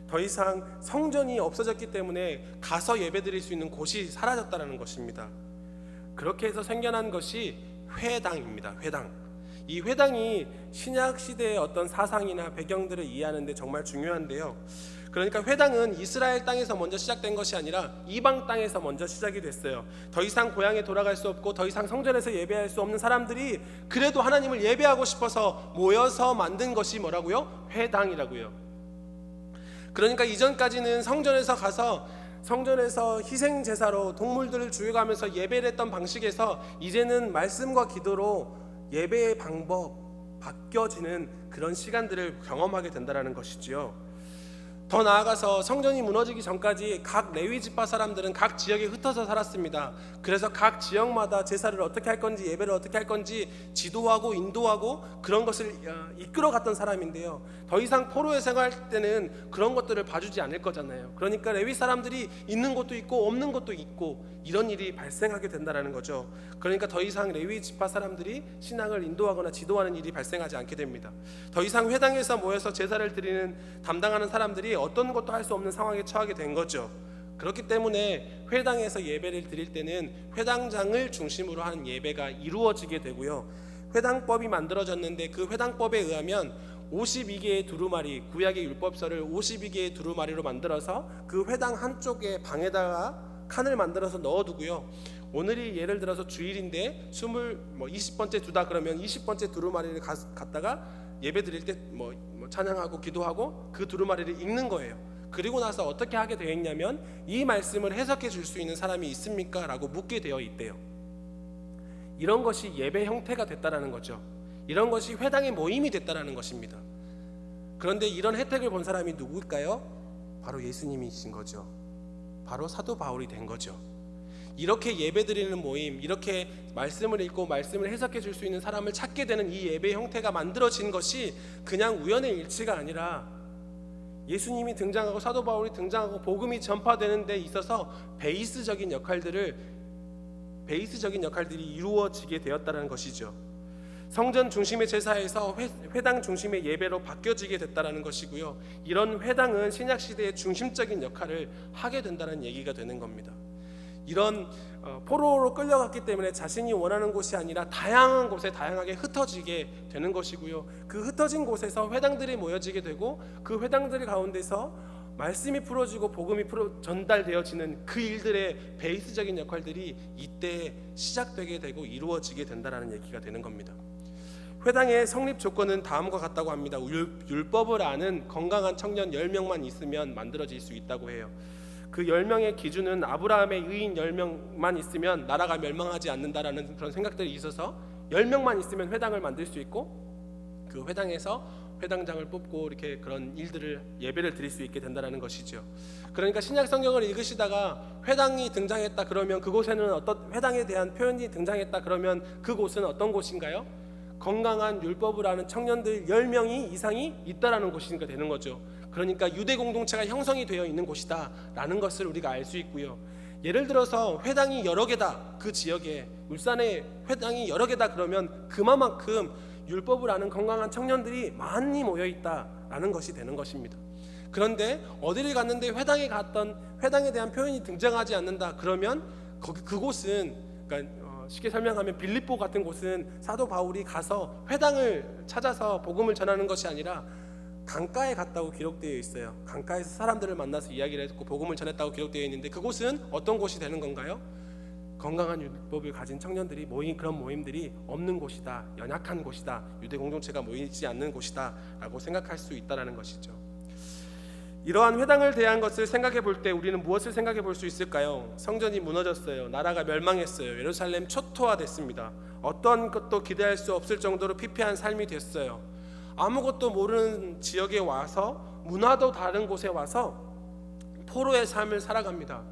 더 이상 성전이 없어졌기 때문에 가서 예배 드릴 수 있는 곳이 사라졌다는 것입니다. 그렇게 해서 생겨난 것이 회당입니다. 회당. 이 회당이 신약 시대의 어떤 사상이나 배경들을 이해하는 데 정말 중요한데요. 그러니까 회당은 이스라엘 땅에서 먼저 시작된 것이 아니라 이방 땅에서 먼저 시작이 됐어요. 더 이상 고향에 돌아갈 수 없고 더 이상 성전에서 예배할 수 없는 사람들이 그래도 하나님을 예배하고 싶어서 모여서 만든 것이 뭐라고요? 회당이라고요. 그러니까 이전까지는 성전에서 희생 제사로 동물들을 죽여가면서 예배를 했던 방식에서 이제는 말씀과 기도로 예배의 방법 바뀌어지는 그런 시간들을 경험하게 된다는 것이지요. 더 나아가서 성전이 무너지기 전까지 각 레위 지파 사람들은 각 지역에 흩어져 살았습니다. 그래서 각 지역마다 제사를 어떻게 할 건지, 예배를 어떻게 할 건지 지도하고 인도하고 그런 것을 이끌어갔던 사람인데요. 더 이상 포로의 생활할 때는 그런 것들을 봐주지 않을 거잖아요. 그러니까 레위 사람들이 있는 곳도 있고 없는 곳도 있고 이런 일이 발생하게 된다는 거죠. 그러니까 더 이상 레위 지파 사람들이 신앙을 인도하거나 지도하는 일이 발생하지 않게 됩니다. 더 이상 회당에서 모여서 제사를 드리는 담당하는 사람들이 어떤 것도 할 수 없는 상황에 처하게 된 거죠. 그렇기 때문에 회당에서 예배를 드릴 때는 회당장을 중심으로 하는 예배가 이루어지게 되고요. 회당법이 만들어졌는데 그 회당법에 의하면 52개의 두루마리, 구약의 율법서를 52개의 두루마리로 만들어서 그 회당 한쪽에 방에다가 칸을 만들어서 넣어두고요. 오늘이 예를 들어서 주일인데 20번째 두다 그러면 20번째 두루마리를 갖다가 예배 드릴 때 찬양하고 기도하고 그 두루마리를 읽는 거예요. 그리고 나서 어떻게 하게 되어 있냐면 이 말씀을 해석해 줄 수 있는 사람이 있습니까? 라고 묻게 되어 있대요. 이런 것이 예배 형태가 됐다라는 거죠. 이런 것이 회당의 모임이 됐다라는 것입니다. 그런데 이런 혜택을 본 사람이 누구일까요? 바로 예수님이신 거죠. 바로 사도 바울이 된 거죠. 이렇게 예배드리는 모임, 이렇게 말씀을 읽고 말씀을 해석해 줄 수 있는 사람을 찾게 되는 이 예배 형태가 만들어진 것이 그냥 우연의 일치가 아니라 예수님이 등장하고 사도 바울이 등장하고 복음이 전파되는 데 있어서 베이스적인 역할들이 이루어지게 되었다는 것이죠. 성전 중심의 제사에서 회당 중심의 예배로 바뀌어지게 됐다는 것이고요. 이런 회당은 신약 시대의 중심적인 역할을 하게 된다는 얘기가 되는 겁니다. 이런 포로로 끌려갔기 때문에 자신이 원하는 곳이 아니라 다양한 곳에 다양하게 흩어지게 되는 것이고요. 그 흩어진 곳에서 회당들이 모여지게 되고 그 회당들 가운데서 말씀이 풀어지고 복음이 전달되어지는 그 일들의 베이스적인 역할들이 이때 시작되게 되고 이루어지게 된다는 얘기가 되는 겁니다. 회당의 성립 조건은 다음과 같다고 합니다. 율법을 아는 건강한 청년 10명만 있으면 만들어질 수 있다고 해요. 그 10명의 기준은 아브라함의 의인 10명만 있으면 나라가 멸망하지 않는다라는 그런 생각들이 있어서 10명만 있으면 회당을 만들 수 있고 그 회당에서 회당장을 뽑고 이렇게 그런 일들을 예배를 드릴 수 있게 된다는 것이죠. 그러니까 신약 성경을 읽으시다가 회당이 등장했다 그러면 그곳에는 어떤 회당에 대한 표현이 등장했다 그러면 그곳은 어떤 곳인가요? 건강한 율법을 아는 청년들 10명이 이상이 있다라는 곳이니까 되는 거죠. 그러니까 유대 공동체가 형성이 되어 있는 곳이다 라는 것을 우리가 알 수 있고요. 예를 들어서 회당이 여러 개다, 그 지역에 울산에 회당이 여러 개다 그러면 그만큼 율법을 아는 건강한 청년들이 많이 모여 있다라는 것이 되는 것입니다. 그런데 어디를 갔는데 회당에 갔던 회당에 대한 표현이 등장하지 않는다. 그러면 그곳은 그러니까 쉽게 설명하면 빌립보 같은 곳은 사도 바울이 가서 회당을 찾아서 복음을 전하는 것이 아니라 강가에 갔다고 기록되어 있어요. 강가에서 사람들을 만나서 이야기를 했고 복음을 전했다고 기록되어 있는데 그곳은 어떤 곳이 되는 건가요? 건강한 율법을 가진 청년들이 모인 그런 모임들이 없는 곳이다, 연약한 곳이다, 유대 공동체가 모이지 않는 곳이다 라고 생각할 수 있다는 것이죠. 이러한 회당을 대한 것을 생각해 볼 때 우리는 무엇을 생각해 볼 수 있을까요? 성전이 무너졌어요. 나라가 멸망했어요. 예루살렘 초토화됐습니다. 어떤 것도 기대할 수 없을 정도로 피폐한 삶이 됐어요. 아무것도 모르는 지역에 와서, 문화도 다른 곳에 와서 포로의 삶을 살아갑니다.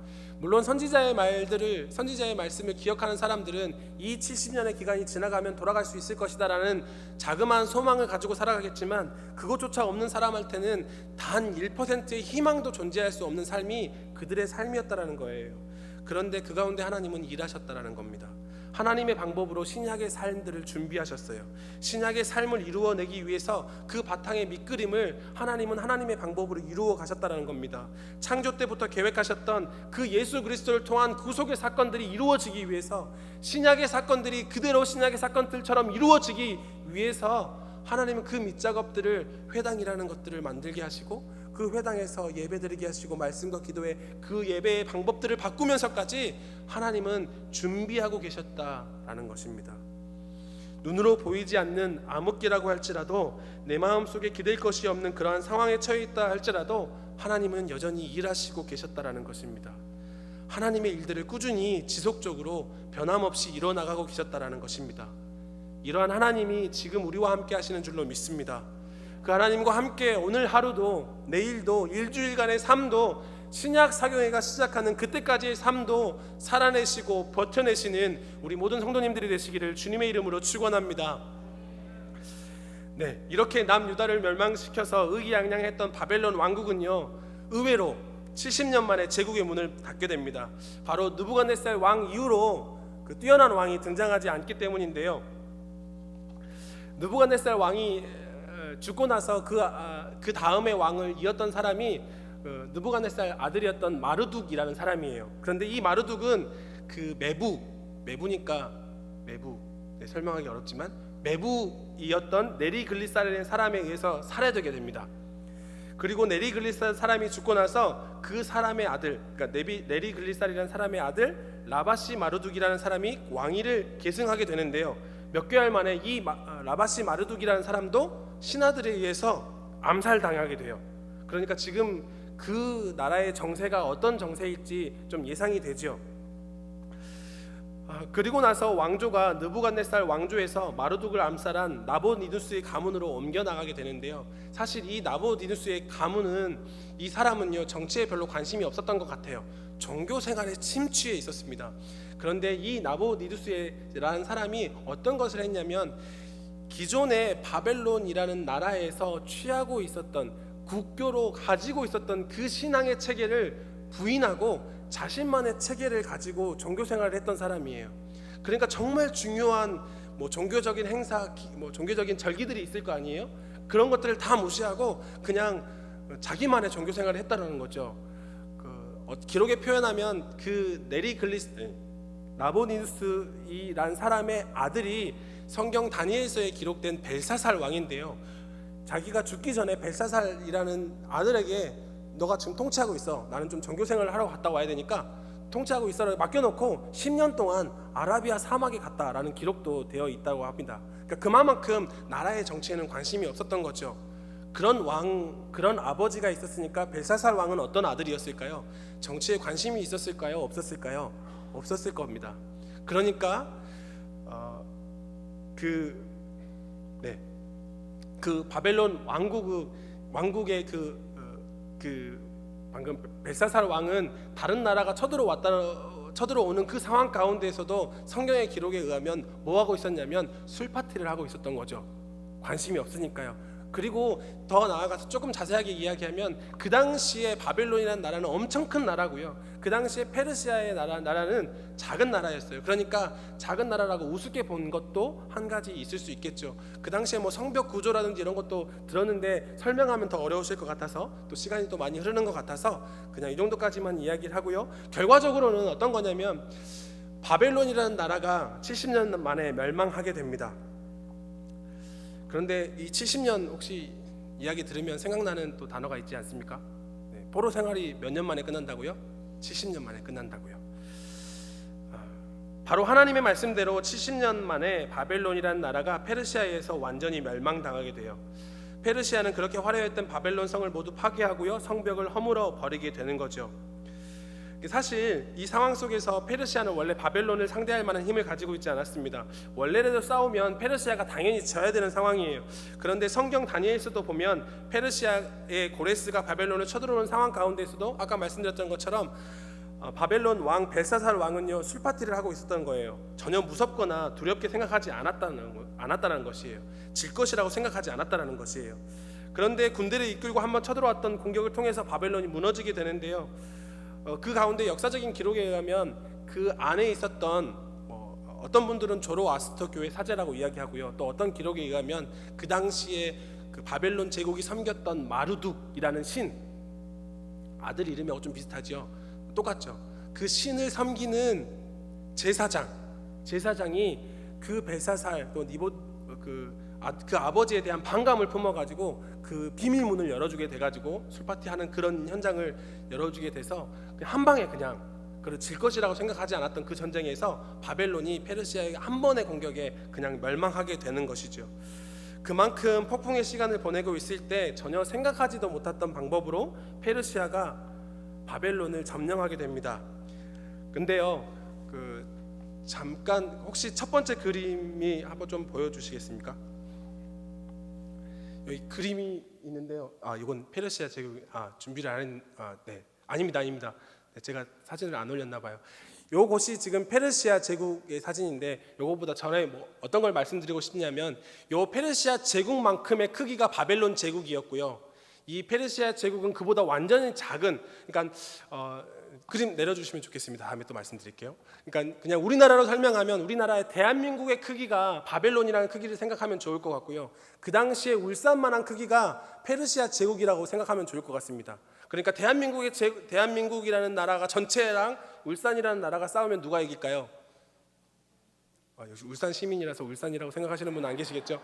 물론 선지자의 말씀을 기억하는 사람들은 이 70년의 기간이 지나가면 돌아갈 수 있을 것이다라는 자그마한 소망을 가지고 살아가겠지만 그것조차 없는 사람한테는 단 1%의 희망도 존재할 수 없는 삶이 그들의 삶이었다라는 거예요. 그런데 그 가운데 하나님은 일하셨다라는 겁니다. 하나님의 방법으로 신약의 삶들을 준비하셨어요. 신약의 삶을 이루어내기 위해서 그 바탕의 밑그림을 하나님은 하나님의 방법으로 이루어 가셨다는 겁니다. 창조 때부터 계획하셨던 그 예수 그리스도를 통한 구속의 사건들이 이루어지기 위해서, 신약의 사건들이 그대로 신약의 사건들처럼 이루어지기 위해서 하나님은 그 밑작업들을, 회당이라는 것들을 만들게 하시고 그 회당에서 예배드리게 하시고 말씀과 기도의 그 예배의 방법들을 바꾸면서까지 하나님은 준비하고 계셨다라는 것입니다. 눈으로 보이지 않는 암흑기라고 할지라도, 내 마음속에 기댈 것이 없는 그러한 상황에 처해 있다 할지라도 하나님은 여전히 일하시고 계셨다라는 것입니다. 하나님의 일들을 꾸준히 지속적으로 변함없이 이뤄나가고 계셨다라는 것입니다. 이러한 하나님이 지금 우리와 함께 하시는 줄로 믿습니다. 그 하나님과 함께 오늘 하루도, 내일도, 일주일간의 삶도, 신약 사경회가 시작하는 그때까지의 삶도 살아내시고 버텨내시는 우리 모든 성도님들이 되시기를 주님의 이름으로 축원합니다. 네, 이렇게 남유다를 멸망시켜서 의기양양했던 바벨론 왕국은요, 의외로 70년 만에 제국의 문을 닫게 됩니다. 바로 느부갓네살 왕 이후로 그 뛰어난 왕이 등장하지 않기 때문인데요. 느부갓네살 왕이 죽고 나서 그 다음의 왕을 이었던 사람이 느부갓네살 아들이었던 마르둑이라는 사람이에요. 그런데 이 마르둑은 그 메부니까 설명하기 어렵지만 메부이었던 네리글리살이라는 사람에 의해서 살해되게 됩니다. 그리고 네리글리살 사람이 죽고 나서 그 사람의 아들, 그러니까 네리글리살이라는 사람의 아들 라바시 마르둑이라는 사람이 왕위를 계승하게 되는데요. 몇 개월 만에 이 라바시 마르둑이라는 사람도 신하들에 의해서 암살당하게 돼요. 그러니까 지금 그 나라의 정세가 어떤 정세일지 좀 예상이 되죠. 그리고 나서 왕조가 느부갓네살 왕조에서 마르둑을 암살한 나보니누스의 가문으로 옮겨나가게 되는데요. 사실 이 나보니누스의 가문은, 이 사람은요, 정치에 별로 관심이 없었던 것 같아요. 종교 생활에 침취해 있었습니다. 그런데 이 나보니누스라는 사람이 어떤 것을 했냐면, 기존의 바벨론이라는 나라에서 취하고 있었던, 국교로 가지고 있었던 그 신앙의 체계를 부인하고 자신만의 체계를 가지고 종교 생활을 했던 사람이에요. 그러니까 정말 중요한 종교적인 행사, 종교적인 절기들이 있을 거 아니에요? 그런 것들을 다 무시하고 그냥 자기만의 종교 생활을 했다는 거죠. 기록에 표현하면 그 나보니누스라는 사람의 아들이 성경 다니엘서에 기록된 벨사살 왕인데요. 자기가 죽기 전에 벨사살이라는 아들에게 너가 지금 통치하고 있어. 나는 좀 종교생활을 하러 갔다 와야 되니까 통치하고 있어라고 맡겨놓고 10년 동안 아라비아 사막에 갔다라는 기록도 되어 있다고 합니다. 그러니까 그만큼 나라의 정치에는 관심이 없었던 거죠. 그런 아버지가 있었으니까 벨사살 왕은 어떤 아들이었을까요? 정치에 관심이 있었을까요? 없었을까요? 없었을 겁니다. 그러니까 그 바벨론 왕국의 방금 벨사살 왕은 다른 나라가 쳐들어오는 그 상황 가운데에서도 성경의 기록에 의하면 뭐 하고 있었냐면 술 파티를 하고 있었던 거죠. 관심이 없으니까요. 그리고 더 나아가서 조금 자세하게 이야기하면 그 당시에 바벨론이라는 나라는 엄청 큰 나라고요. 그 당시에 페르시아의 나라는 작은 나라였어요. 그러니까 작은 나라라고 우습게 본 것도 한 가지 있을 수 있겠죠. 그 당시에 뭐 성벽 구조라든지 이런 것도 들었는데 설명하면 더 어려우실 것 같아서, 또 시간이 또 많이 흐르는 것 같아서 그냥 이 정도까지만 이야기를 하고요. 결과적으로는 어떤 거냐면 바벨론이라는 나라가 70년 만에 멸망하게 됩니다. 그런데 이 70년 혹시 이야기 들으면 생각나는 또 단어가 있지 않습니까? 포로 생활이 몇 년 만에 끝난다고요? 70년 만에 끝난다고요. 바로 하나님의 말씀대로 70년 만에 바벨론이라는 나라가 페르시아에서 완전히 멸망당하게 돼요. 페르시아는 그렇게 화려했던 바벨론 성을 모두 파괴하고요, 성벽을 허물어 버리게 되는 거죠. 사실 이 상황 속에서 페르시아는 원래 바벨론을 상대할 만한 힘을 가지고 있지 않았습니다. 원래라도 싸우면 페르시아가 당연히 져야 되는 상황이에요. 그런데 성경 다니엘서도 보면 페르시아의 고레스가 바벨론을 쳐들어오는 상황 가운데서도 아까 말씀드렸던 것처럼 바벨론 왕 벨사살 왕은요, 술파티를 하고 있었던 거예요. 전혀 무섭거나 두렵게 생각하지 않았다는 것이에요. 질 것이라고 생각하지 않았다는 것이에요. 그런데 군대를 이끌고 한번 쳐들어왔던 공격을 통해서 바벨론이 무너지게 되는데요, 그 가운데 역사적인 기록에 의하면 그 안에 있었던 어떤 분들은 조로아스터 교회 사제라고 이야기하고요, 또 어떤 기록에 의하면 그 당시에 그 바벨론 제국이 섬겼던 마르둑이라는 신, 아들 이름이 좀 비슷하죠. 똑같죠. 그 신을 섬기는 제사장이 그 벨사살 또 그 아버지에 대한 반감을 품어가지고 그 비밀문을 열어주게 돼가지고 술파티하는 그런 현장을 열어주게 돼서 한 방에 그냥 질 것이라고 생각하지 않았던 그 전쟁에서 바벨론이 페르시아의 한 번의 공격에 그냥 멸망하게 되는 것이죠. 그만큼 폭풍의 시간을 보내고 있을 때 전혀 생각하지도 못했던 방법으로 페르시아가 바벨론을 점령하게 됩니다. 근데요, 잠깐 혹시 첫 번째 그림이 한번 좀 보여주시겠습니까? 여기 그림이 있는데요. 이건 페르시아 제국 준비를 안 네, 아닙니다. 네, 제가 사진을 안 올렸나 봐요. 요것이 지금 페르시아 제국의 사진인데, 요거보다 전에 어떤 걸 말씀드리고 싶냐면, 요 페르시아 제국만큼의 크기가 바벨론 제국이었고요, 이 페르시아 제국은 그보다 완전히 작은, 그러니까 그림 내려주시면 좋겠습니다. 다음에 또 말씀드릴게요. 그러니까 그냥 우리나라로 설명하면 우리나라의 대한민국의 크기가 바벨론이라는 크기를 생각하면 좋을 것 같고요, 그 당시에 울산만한 크기가 페르시아 제국이라고 생각하면 좋을 것 같습니다. 그러니까 대한민국이라는 나라가 전체랑 울산이라는 나라가 싸우면 누가 이길까요? 역시 울산 시민이라서 울산이라고 생각하시는 분은 안 계시겠죠?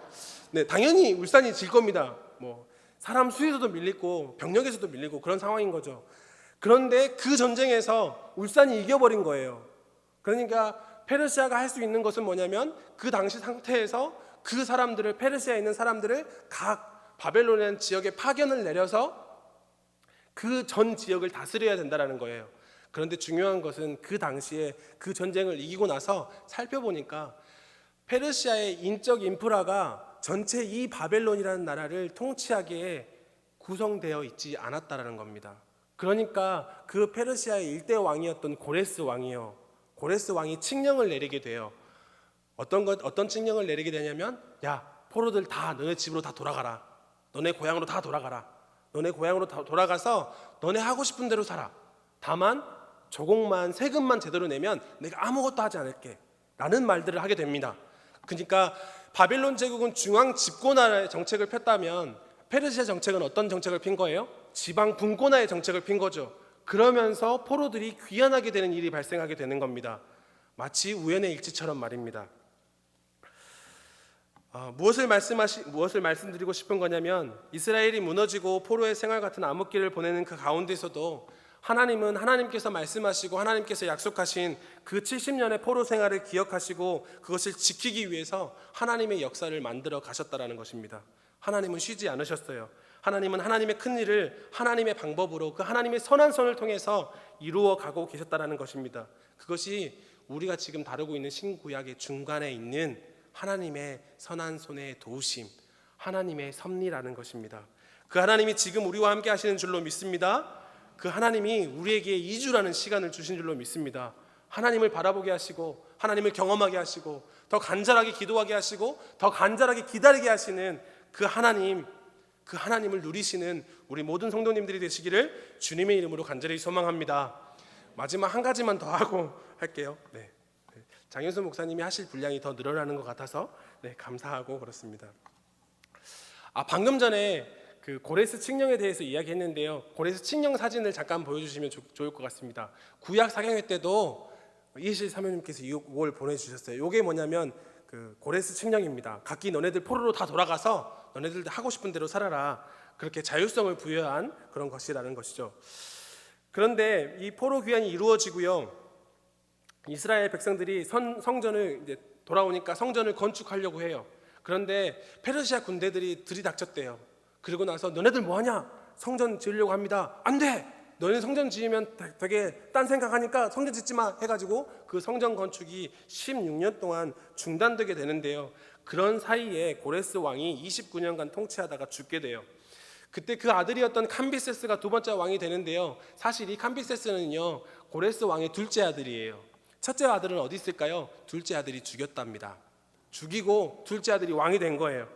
네, 당연히 울산이 질 겁니다. 사람 수에서도 밀리고 병력에서도 밀리고 그런 상황인 거죠. 그런데 그 전쟁에서 울산이 이겨버린 거예요. 그러니까 페르시아가 할 수 있는 것은 뭐냐면, 그 당시 상태에서 그 사람들을, 페르시아에 있는 사람들을 각 바벨론이라는 지역에 파견을 내려서 그 전 지역을 다스려야 된다는 거예요. 그런데 중요한 것은 그 당시에 그 전쟁을 이기고 나서 살펴보니까 페르시아의 인적 인프라가 전체 이 바벨론이라는 나라를 통치하기에 구성되어 있지 않았다라는 겁니다. 그러니까 그 페르시아의 일대 왕이었던 고레스 왕이 칙령을 내리게 돼요. 어떤 칙령을 내리게 되냐면, 야, 포로들 다 너네 집으로 다 돌아가라. 너네 고향으로 다 돌아가라. 너네 고향으로 다 돌아가서 너네 하고 싶은 대로 살아. 다만 조공만, 세금만 제대로 내면 내가 아무것도 하지 않을게 라는 말들을 하게 됩니다. 그러니까 바벨론 제국은 중앙 집권화의 정책을 폈다면, 페르시아 정책은 어떤 정책을 핀 거예요? 지방 분권화의 정책을 핀 거죠. 그러면서 포로들이 귀환하게 되는 일이 발생하게 되는 겁니다. 마치 우연의 일치처럼 말입니다. 무엇을 말씀드리고 싶은 거냐면, 이스라엘이 무너지고 포로의 생활 같은 암흑기를 보내는 그 가운데서도 하나님은 하나님께서 말씀하시고 하나님께서 약속하신 그 70년의 포로 생활을 기억하시고 그것을 지키기 위해서 하나님의 역사를 만들어 가셨다라는 것입니다. 하나님은 쉬지 않으셨어요. 하나님은 하나님의 큰 일을 하나님의 방법으로, 그 하나님의 선한 손을 통해서 이루어 가고 계셨다라는 것입니다. 그것이 우리가 지금 다루고 있는 신구약의 중간에 있는 하나님의 선한 손의 도우심, 하나님의 섭리라는 것입니다. 그 하나님이 지금 우리와 함께 하시는 줄로 믿습니다. 그 하나님이 우리에게 2주라는 시간을 주신 줄로 믿습니다. 하나님을 바라보게 하시고, 하나님을 경험하게 하시고, 더 간절하게 기도하게 하시고, 더 간절하게 기다리게 하시는 그 하나님, 그 하나님을 누리시는 우리 모든 성도님들이 되시기를 주님의 이름으로 간절히 소망합니다. 마지막 한 가지만 더 하고 할게요. 네. 장윤수 목사님이 하실 분량이 더 늘어나는 것 같아서 감사하고 그렇습니다. 방금 전에 그 고레스 칙령에 대해서 이야기했는데요. 고레스 칙령 사진을 잠깐 보여주시면 좋을 것 같습니다. 구약 사경회 때도 이실 사모님께서 이걸 보내주셨어요. 이게 뭐냐면 그 고레스 칙령입니다. 각기 너네들 포로로 다 돌아가서 너네들 하고 싶은 대로 살아라. 그렇게 자율성을 부여한 그런 것이라는 것이죠. 그런데 이 포로 귀환이 이루어지고요. 이스라엘 백성들이 성전을 이제 돌아오니까 성전을 건축하려고 해요. 그런데 페르시아 군대들이 들이닥쳤대요. 그리고 나서 너네들 뭐하냐? 성전 지으려고 합니다. 안 돼! 너네 성전 지으면 되게 딴 생각하니까 성전 짓지 마 해가지고 그 성전 건축이 16년 동안 중단되게 되는데요. 그런 사이에 고레스 왕이 29년간 통치하다가 죽게 돼요. 그때 그 아들이었던 캄비세스가 두 번째 왕이 되는데요. 사실 이 캄비세스는요, 고레스 왕의 둘째 아들이에요. 첫째 아들은 어디 있을까요? 둘째 아들이 죽였답니다. 죽이고 둘째 아들이 왕이 된 거예요.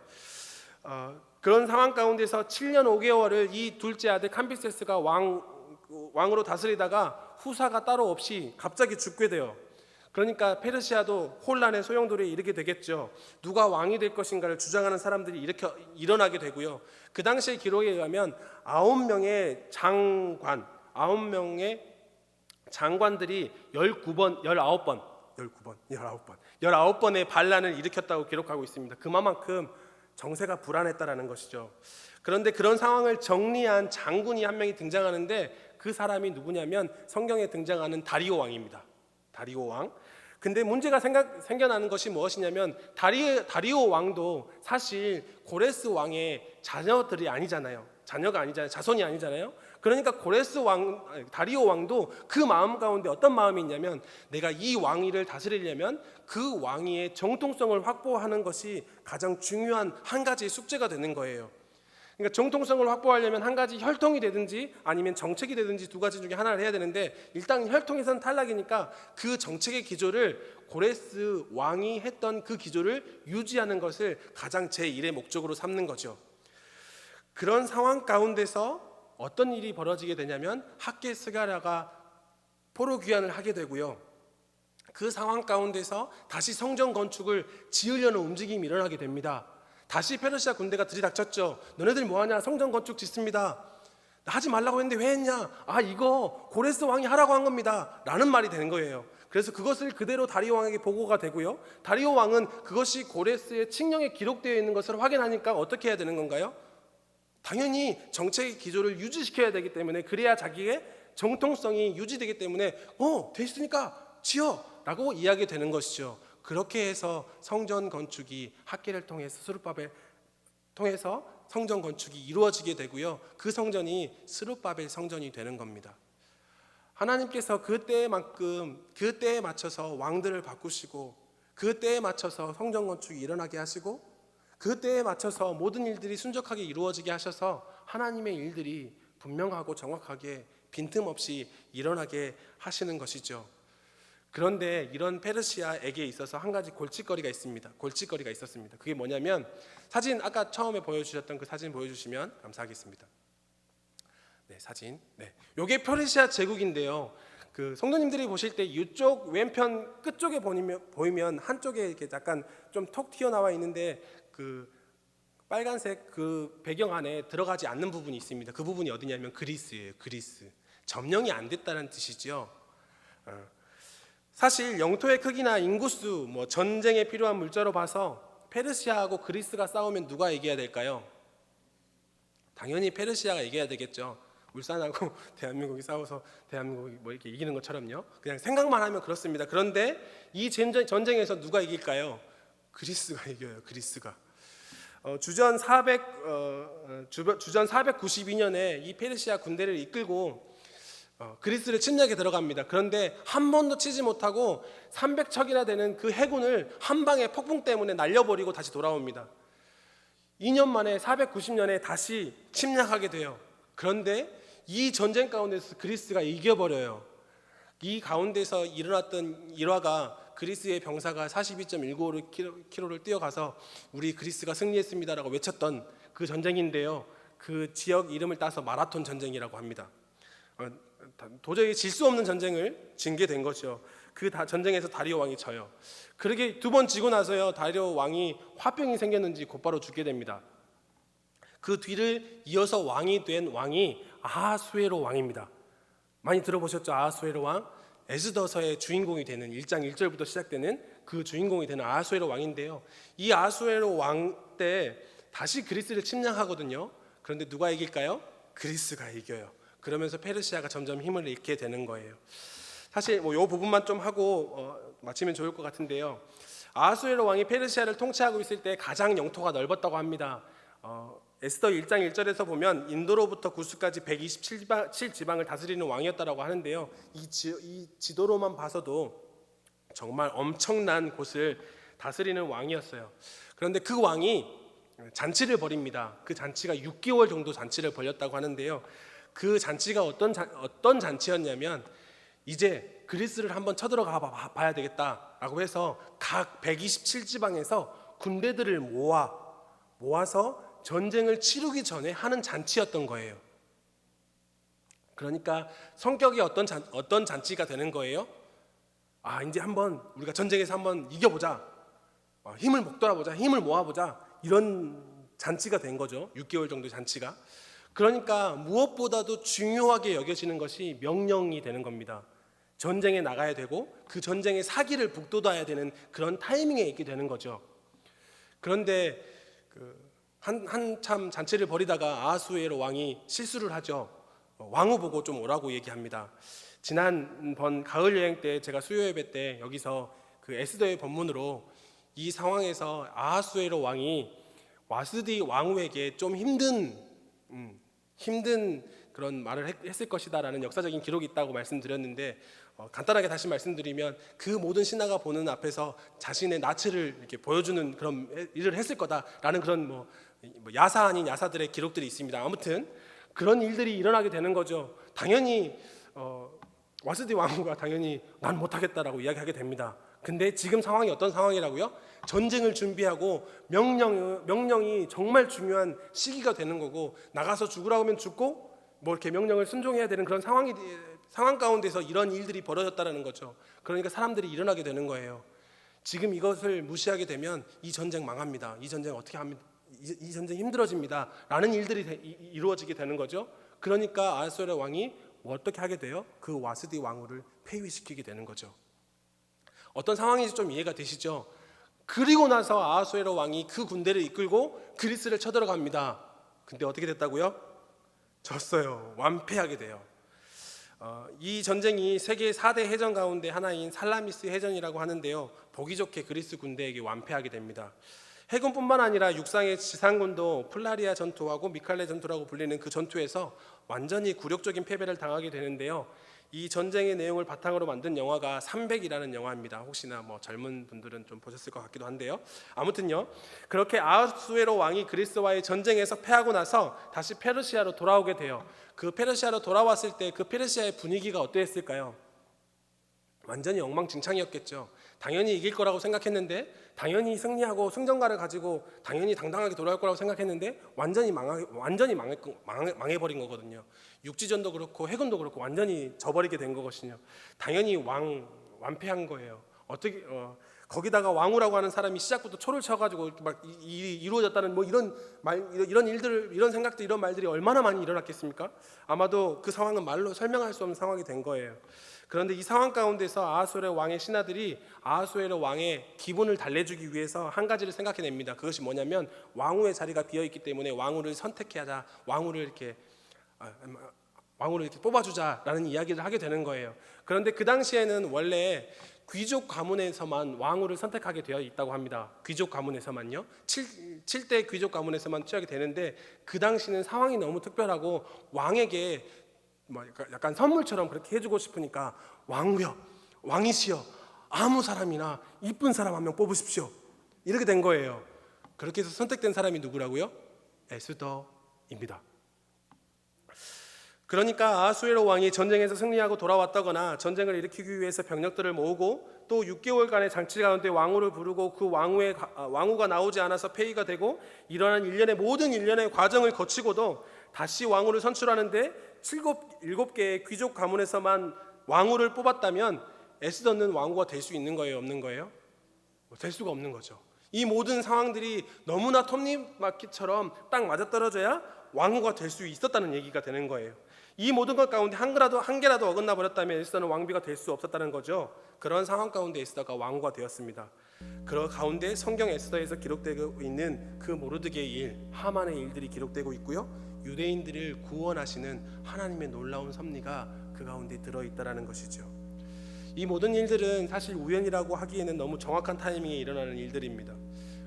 그런 상황 가운데서 7년 5개월을 이 둘째 아들 캄비세스가 왕으로 다스리다가 후사가 따로 없이 갑자기 죽게 돼요. 그러니까 페르시아도 혼란의 소용돌이에 이르게 되겠죠. 누가 왕이 될 것인가를 주장하는 사람들이 일어나게 되고요. 그 당시의 기록에 의하면 9명의 장관들이 19번의 반란을 일으켰다고 기록하고 있습니다. 그만큼 정세가 불안했다라는 것이죠. 그런데 그런 상황을 정리한 장군이 한 명이 등장하는데 그 사람이 누구냐면 성경에 등장하는 다리오 왕입니다. 다리오 왕. 근데 문제가 생겨나는 것이 무엇이냐면 다리오 왕도 사실 고레스 왕의 자녀가 아니잖아요. 자손이 아니잖아요. 그러니까 다리오 왕도 그 마음 가운데 어떤 마음이 있냐면 내가 이 왕위를 다스리려면 그 왕위의 정통성을 확보하는 것이 가장 중요한 한 가지 숙제가 되는 거예요. 그러니까 정통성을 확보하려면 한 가지 혈통이 되든지 아니면 정책이 되든지 두 가지 중에 하나를 해야 되는데 일단 혈통에서는 탈락이니까 그 정책의 기조를 고레스 왕이 했던 그 기조를 유지하는 것을 가장 제1의 목적으로 삼는 거죠. 그런 상황 가운데서 어떤 일이 벌어지게 되냐면 학개스가랴가 포로 귀환을 하게 되고요. 그 상황 가운데서 다시 성전 건축을 지으려는 움직임이 일어나게 됩니다. 다시 페르시아 군대가 들이닥쳤죠. 너네들 뭐하냐? 성전 건축 짓습니다. 하지 말라고 했는데 왜 했냐? 이거 고레스 왕이 하라고 한 겁니다 라는 말이 되는 거예요. 그래서 그것을 그대로 다리오 왕에게 보고가 되고요. 다리오 왕은 그것이 고레스의 칙령에 기록되어 있는 것을 확인하니까 어떻게 해야 되는 건가요? 당연히 정책의 기조를 유지시켜야 되기 때문에 그래야 자기의 정통성이 유지되기 때문에 됐으니까 지어 라고 이야기되는 것이죠. 그렇게 해서 성전 건축이 학계를 통해서 스룹바벨 통해서 성전 건축이 이루어지게 되고요. 그 성전이 스룹바벨 성전이 되는 겁니다. 하나님께서 그때에 맞춰서 왕들을 바꾸시고 그때에 맞춰서 성전 건축이 일어나게 하시고 그때에 맞춰서 모든 일들이 순적하게 이루어지게 하셔서 하나님의 일들이 분명하고 정확하게 빈틈없이 일어나게 하시는 것이죠. 그런데 이런 페르시아에게 있어서 한 가지 골칫거리가 있었습니다. 그게 뭐냐면 사진 아까 처음에 보여주셨던 그 사진 보여주시면 감사하겠습니다. 사진. 요게 페르시아 제국인데요. 그 성도님들이 보실 때 이쪽 왼편 끝쪽에 보이면 한쪽에 이렇게 약간 좀 톡 튀어나와 있는데 그 빨간색 그 배경 안에 들어가지 않는 부분이 있습니다. 그 부분이 어디냐면 그리스예요. 그리스. 점령이 안 됐다는 뜻이죠. 사실 영토의 크기나 인구수, 전쟁에 필요한 물자로 봐서 페르시아하고 그리스가 싸우면 누가 이겨야 될까요? 당연히 페르시아가 이겨야 되겠죠. 울산하고 대한민국이 싸워서 대한민국이 이렇게 이기는 것처럼요. 그냥 생각만 하면 그렇습니다. 그런데 이 전쟁에서 누가 이길까요? 그리스가 이겨요. 그리스가. 주전 492년에 이 페르시아 군대를 이끌고 그리스를 침략에 들어갑니다. 그런데 한 번도 치지 못하고 300척이나 되는 그 해군을 한 방의 폭풍 때문에 날려버리고 다시 돌아옵니다. 2년 만에 490년에 다시 침략하게 돼요. 그런데 이 전쟁 가운데서 그리스가 이겨버려요. 이 가운데서 일어났던 일화가 그리스의 병사가 42.195km를 뛰어가서 우리 그리스가 승리했습니다라고 외쳤던 그 전쟁인데요. 그 지역 이름을 따서 마라톤 전쟁이라고 합니다. 도저히 질 수 없는 전쟁을 진 게 된 거죠. 그 전쟁에서 다리오 왕이 져요. 그렇게 두 번 지고 나서요, 다리오 왕이 화병이 생겼는지 곧바로 죽게 됩니다. 그 뒤를 이어서 왕이 된 왕이 아하수에로 왕입니다. 많이 들어보셨죠? 아하수에로 왕. 에스더서의 주인공이 되는 1장 1절부터 시작되는 그 주인공이 되는 아하수에로 왕인데요, 이 아하수에로 왕 때 다시 그리스를 침략하거든요. 그런데 누가 이길까요? 그리스가 이겨요. 그러면서 페르시아가 점점 힘을 잃게 되는 거예요. 사실 이 부분만 좀 하고 마치면 좋을 것 같은데요, 아하수에로 왕이 페르시아를 통치하고 있을 때 가장 영토가 넓었다고 합니다. 에스더 1장 1절에서 보면 인도로부터 구스까지 127지방을 다스리는 왕이었다고 하는데요, 이 지도로만 봐서도 정말 엄청난 곳을 다스리는 왕이었어요. 그런데 그 왕이 잔치를 벌입니다. 그 잔치가 6개월 정도 잔치를 벌였다고 하는데요, 그 잔치가 어떤 잔치였냐면, 이제 그리스를 한번 쳐들어가 봐야 되겠다라고 해서 각 127지방에서 군대들을 모아서 전쟁을 치르기 전에 하는 잔치였던 거예요. 그러니까 성격이 어떤 잔치가 되는 거예요? 이제 한번 우리가 전쟁에서 한번 이겨보자, 힘을 북돋아보자, 힘을 모아보자, 이런 잔치가 된 거죠. 6개월 정도의 잔치가. 그러니까 무엇보다도 중요하게 여겨지는 것이 명령이 되는 겁니다. 전쟁에 나가야 되고 그 전쟁의 사기를 북돋아야 되는 그런 타이밍에 있게 되는 거죠. 그런데 한참 잔치를 벌이다가 아하수에로 왕이 실수를 하죠. 왕후 보고 좀 오라고 얘기합니다. 지난번 가을 여행 때 제가 수요 예배 때 여기서 그 에스더의 본문으로 이 상황에서 아하수에로 왕이 와스디 왕후에게 좀 힘든 그런 말을 했을 것이다라는 역사적인 기록이 있다고 말씀드렸는데, 간단하게 다시 말씀드리면 그 모든 신하가 보는 앞에서 자신의 낯을 이렇게 보여주는 그런 일을 했을 거다라는 그런 야사 아닌 야사들의 기록들이 있습니다. 아무튼 그런 일들이 일어나게 되는 거죠. 당연히 와스디 왕후가 당연히 난 못하겠다라고 이야기하게 됩니다. 근데 지금 상황이 어떤 상황이라고요? 전쟁을 준비하고 명령이 정말 중요한 시기가 되는 거고, 나가서 죽으라고 하면 죽고 이렇게 명령을 순종해야 되는 그런 상황 가운데서 이런 일들이 벌어졌다는 거죠. 그러니까 사람들이 일어나게 되는 거예요. 지금 이것을 무시하게 되면 이 전쟁 망합니다. 이 전쟁 어떻게 합니다. 이 전쟁 힘들어집니다. 라는 일들이 이루어지게 되는 거죠. 그러니까 아하수에로 왕이 어떻게 하게 돼요? 그 와스디 왕후를 폐위시키게 되는 거죠. 어떤 상황인지 좀 이해가 되시죠? 그리고 나서 아하수에로 왕이 그 군대를 이끌고 그리스를 쳐들어갑니다. 근데 어떻게 됐다고요? 졌어요. 완패하게 돼요. 이 전쟁이 세계 4대 해전 가운데 하나인 살라미스 해전이라고 하는데요, 보기 좋게 그리스 군대에게 완패하게 됩니다. 해군뿐만 아니라 육상의 지상군도 플라리아 전투하고 미칼레 전투라고 불리는 그 전투에서 완전히 굴욕적인 패배를 당하게 되는데요, 이 전쟁의 내용을 바탕으로 만든 영화가 300이라는 영화입니다. 혹시나 젊은 분들은 좀 보셨을 것 같기도 한데요, 아무튼요, 그렇게 아하수에로 왕이 그리스와의 전쟁에서 패하고 나서 다시 페르시아로 돌아오게 돼요. 그 페르시아로 돌아왔을 때 그 페르시아의 분위기가 어땠을까요? 완전히 엉망진창이었겠죠. 당연히 이길 거라고 생각했는데, 당연히 승리하고 승전가를 가지고 당연히 당당하게 돌아올 거라고 생각했는데 완전히 망해버린 거거든요. 육지전도 그렇고 해군도 그렇고 완전히 져버리게 된 거거든요. 당연히 완패한 거예요. 거기다가 왕후라고 하는 사람이 시작부터 초를 쳐가지고 이루어졌다는 이런 일들, 이런 생각들, 이런 말들이 얼마나 많이 일어났겠습니까? 아마도 그 상황은 말로 설명할 수 없는 상황이 된 거예요. 그런데 이 상황 가운데서 아하수에로 왕의 신하들이 아하수에로 왕의 기분을 달래주기 위해서 한 가지를 생각해냅니다. 그것이 뭐냐면, 왕후의 자리가 비어있기 때문에 왕후를 선택하자, 왕후를 이렇게 뽑아주자라는 이야기를 하게 되는 거예요. 그런데 그 당시에는 원래 귀족 가문에서만 왕후를 선택하게 되어 있다고 합니다. 귀족 가문에서만요. 7대 귀족 가문에서만 취하게 되는데, 그 당시는 상황이 너무 특별하고 왕에게 약간 선물처럼 그렇게 해주고 싶으니까, 왕후여, 왕이시여, 아무 사람이나 이쁜 사람 한 명 뽑으십시오, 이렇게 된 거예요. 그렇게 해서 선택된 사람이 누구라고요? 에스더입니다. 그러니까 아하수에로 왕이 전쟁에서 승리하고 돌아왔다거나 전쟁을 일으키기 위해서 병력들을 모으고 또 6개월간의 장치 가운데 왕후를 부르고 그 왕후가 나오지 않아서 폐위가 되고 일어난 모든 일련의 과정을 거치고도 다시 왕후를 선출하는데 7개의 귀족 가문에서만 왕후를 뽑았다면 에스더는 왕후가 될 수 있는 거예요? 없는 거예요? 될 수가 없는 거죠. 이 모든 상황들이 너무나 톱니바퀴처럼 딱 맞아떨어져야 왕후가 될 수 있었다는 얘기가 되는 거예요. 이 모든 것 가운데 한 개라도 어긋나 버렸다면 에스더는 왕비가 될 수 없었다는 거죠. 그런 상황 가운데 에스더가 왕후가 되었습니다. 그 가운데 성경 에스더에서 기록되고 있는 그 모르드게의 일, 하만의 일들이 기록되고 있고요. 유대인들을 구원하시는 하나님의 놀라운 섭리가 그 가운데 들어있다라는 것이죠. 이 모든 일들은 사실 우연이라고 하기에는 너무 정확한 타이밍에 일어나는 일들입니다.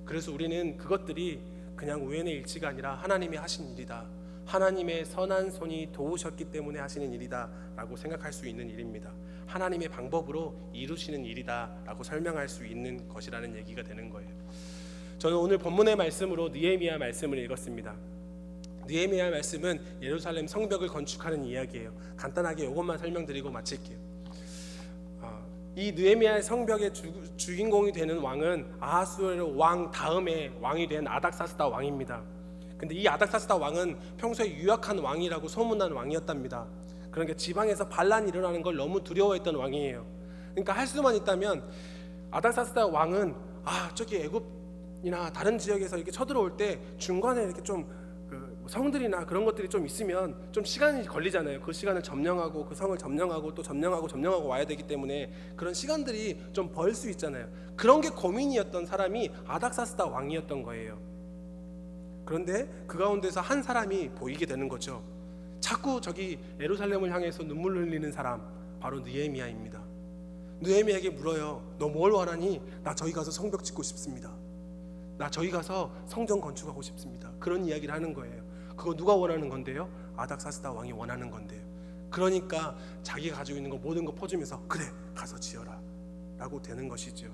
그래서 우리는 그것들이 그냥 우연의 일치가 아니라 하나님이 하신 일이다, 하나님의 선한 손이 도우셨기 때문에 하시는 일이다 라고 생각할 수 있는 일입니다. 하나님의 방법으로 이루시는 일이다 라고 설명할 수 있는 것이라는 얘기가 되는 거예요. 저는 오늘 본문의 말씀으로 느헤미야 말씀을 읽었습니다. 느헤미야 말씀은 예루살렘 성벽을 건축하는 이야기예요. 간단하게 이것만 설명드리고 마칠게요. 이 느헤미야의 성벽의 주인공이 되는 왕은 아하수에로 왕 다음에 왕이 된 아닥사스다 왕입니다. 근데 이 아닥사스다 왕은 평소에 유약한 왕이라고 소문난 왕이었답니다. 그러니까 지방에서 반란이 일어나는 걸 너무 두려워했던 왕이에요. 그러니까 할 수만 있다면 아닥사스다 왕은 저기 애굽이나 다른 지역에서 이렇게 쳐들어올 때 중간에 이렇게 좀 성들이나 그런 것들이 좀 있으면 좀 시간이 걸리잖아요. 그 시간을 점령하고 그 성을 점령하고 또 점령하고 와야 되기 때문에 그런 시간들이 좀 벌 수 있잖아요. 그런 게 고민이었던 사람이 아닥사스다 왕이었던 거예요. 그런데 그 가운데서 한 사람이 보이게 되는 거죠. 자꾸 저기 예루살렘을 향해서 눈물 흘리는 사람, 바로 느헤미야입니다. 느헤미야에게 물어요. 너 뭘 원하니? 나 저기 가서 성벽 짓고 싶습니다. 나 저기 가서 성전 건축하고 싶습니다. 그런 이야기를 하는 거예요. 그거 누가 원하는 건데요? 아닥사스다 왕이 원하는 건데요. 그러니까 자기가 가지고 있는 거 모든 거 퍼주면서 그래 가서 지어라 라고 되는 것이죠.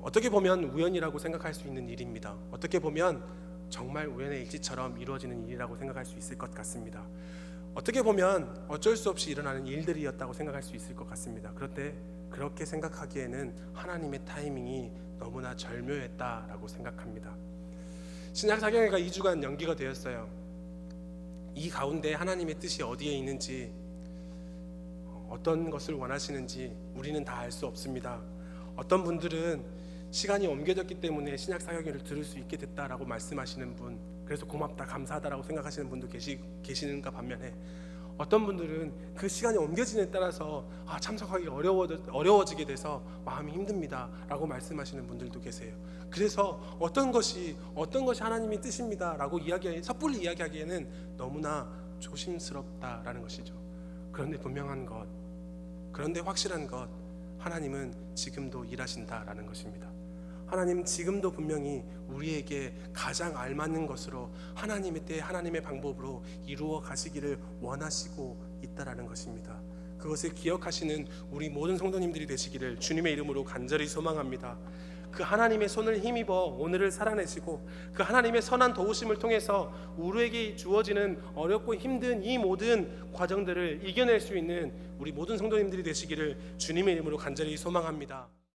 어떻게 보면 우연이라고 생각할 수 있는 일입니다. 어떻게 보면 정말 우연의 일치처럼 이루어지는 일이라고 생각할 수 있을 것 같습니다. 어떻게 보면 어쩔 수 없이 일어나는 일들이었다고 생각할 수 있을 것 같습니다. 그런데 그렇게 생각하기에는 하나님의 타이밍이 너무나 절묘했다라고 생각합니다. 신약사경회가 2주간 연기가 되었어요. 이 가운데 하나님의 뜻이 어디에 있는지, 어떤 것을 원하시는지 우리는 다 알 수 없습니다. 어떤 분들은 시간이 옮겨졌기 때문에 신약사경회를 들을 수 있게 됐다라고 말씀하시는 분, 그래서 고맙다 감사하다라고 생각하시는 분도 계시는가 반면에 어떤 분들은 그 시간이 옮겨지는 따라서 참석하기 어려워지게 돼서 마음이 힘듭니다 라고 말씀하시는 분들도 계세요. 그래서 어떤 것이 하나님의 뜻입니다 라고 섣불리 이야기하기에는 너무나 조심스럽다라는 것이죠. 그런데 분명한 것, 그런데 확실한 것, 하나님은 지금도 일하신다라는 것입니다. 하나님 지금도 분명히 우리에게 가장 알맞는 것으로 하나님의 때 하나님의 방법으로 이루어 가시기를 원하시고 있다라는 것입니다. 그것을 기억하시는 우리 모든 성도님들이 되시기를 주님의 이름으로 간절히 소망합니다. 그 하나님의 손을 힘입어 오늘을 살아내시고 그 하나님의 선한 도우심을 통해서 우리에게 주어지는 어렵고 힘든 이 모든 과정들을 이겨낼 수 있는 우리 모든 성도님들이 되시기를 주님의 이름으로 간절히 소망합니다.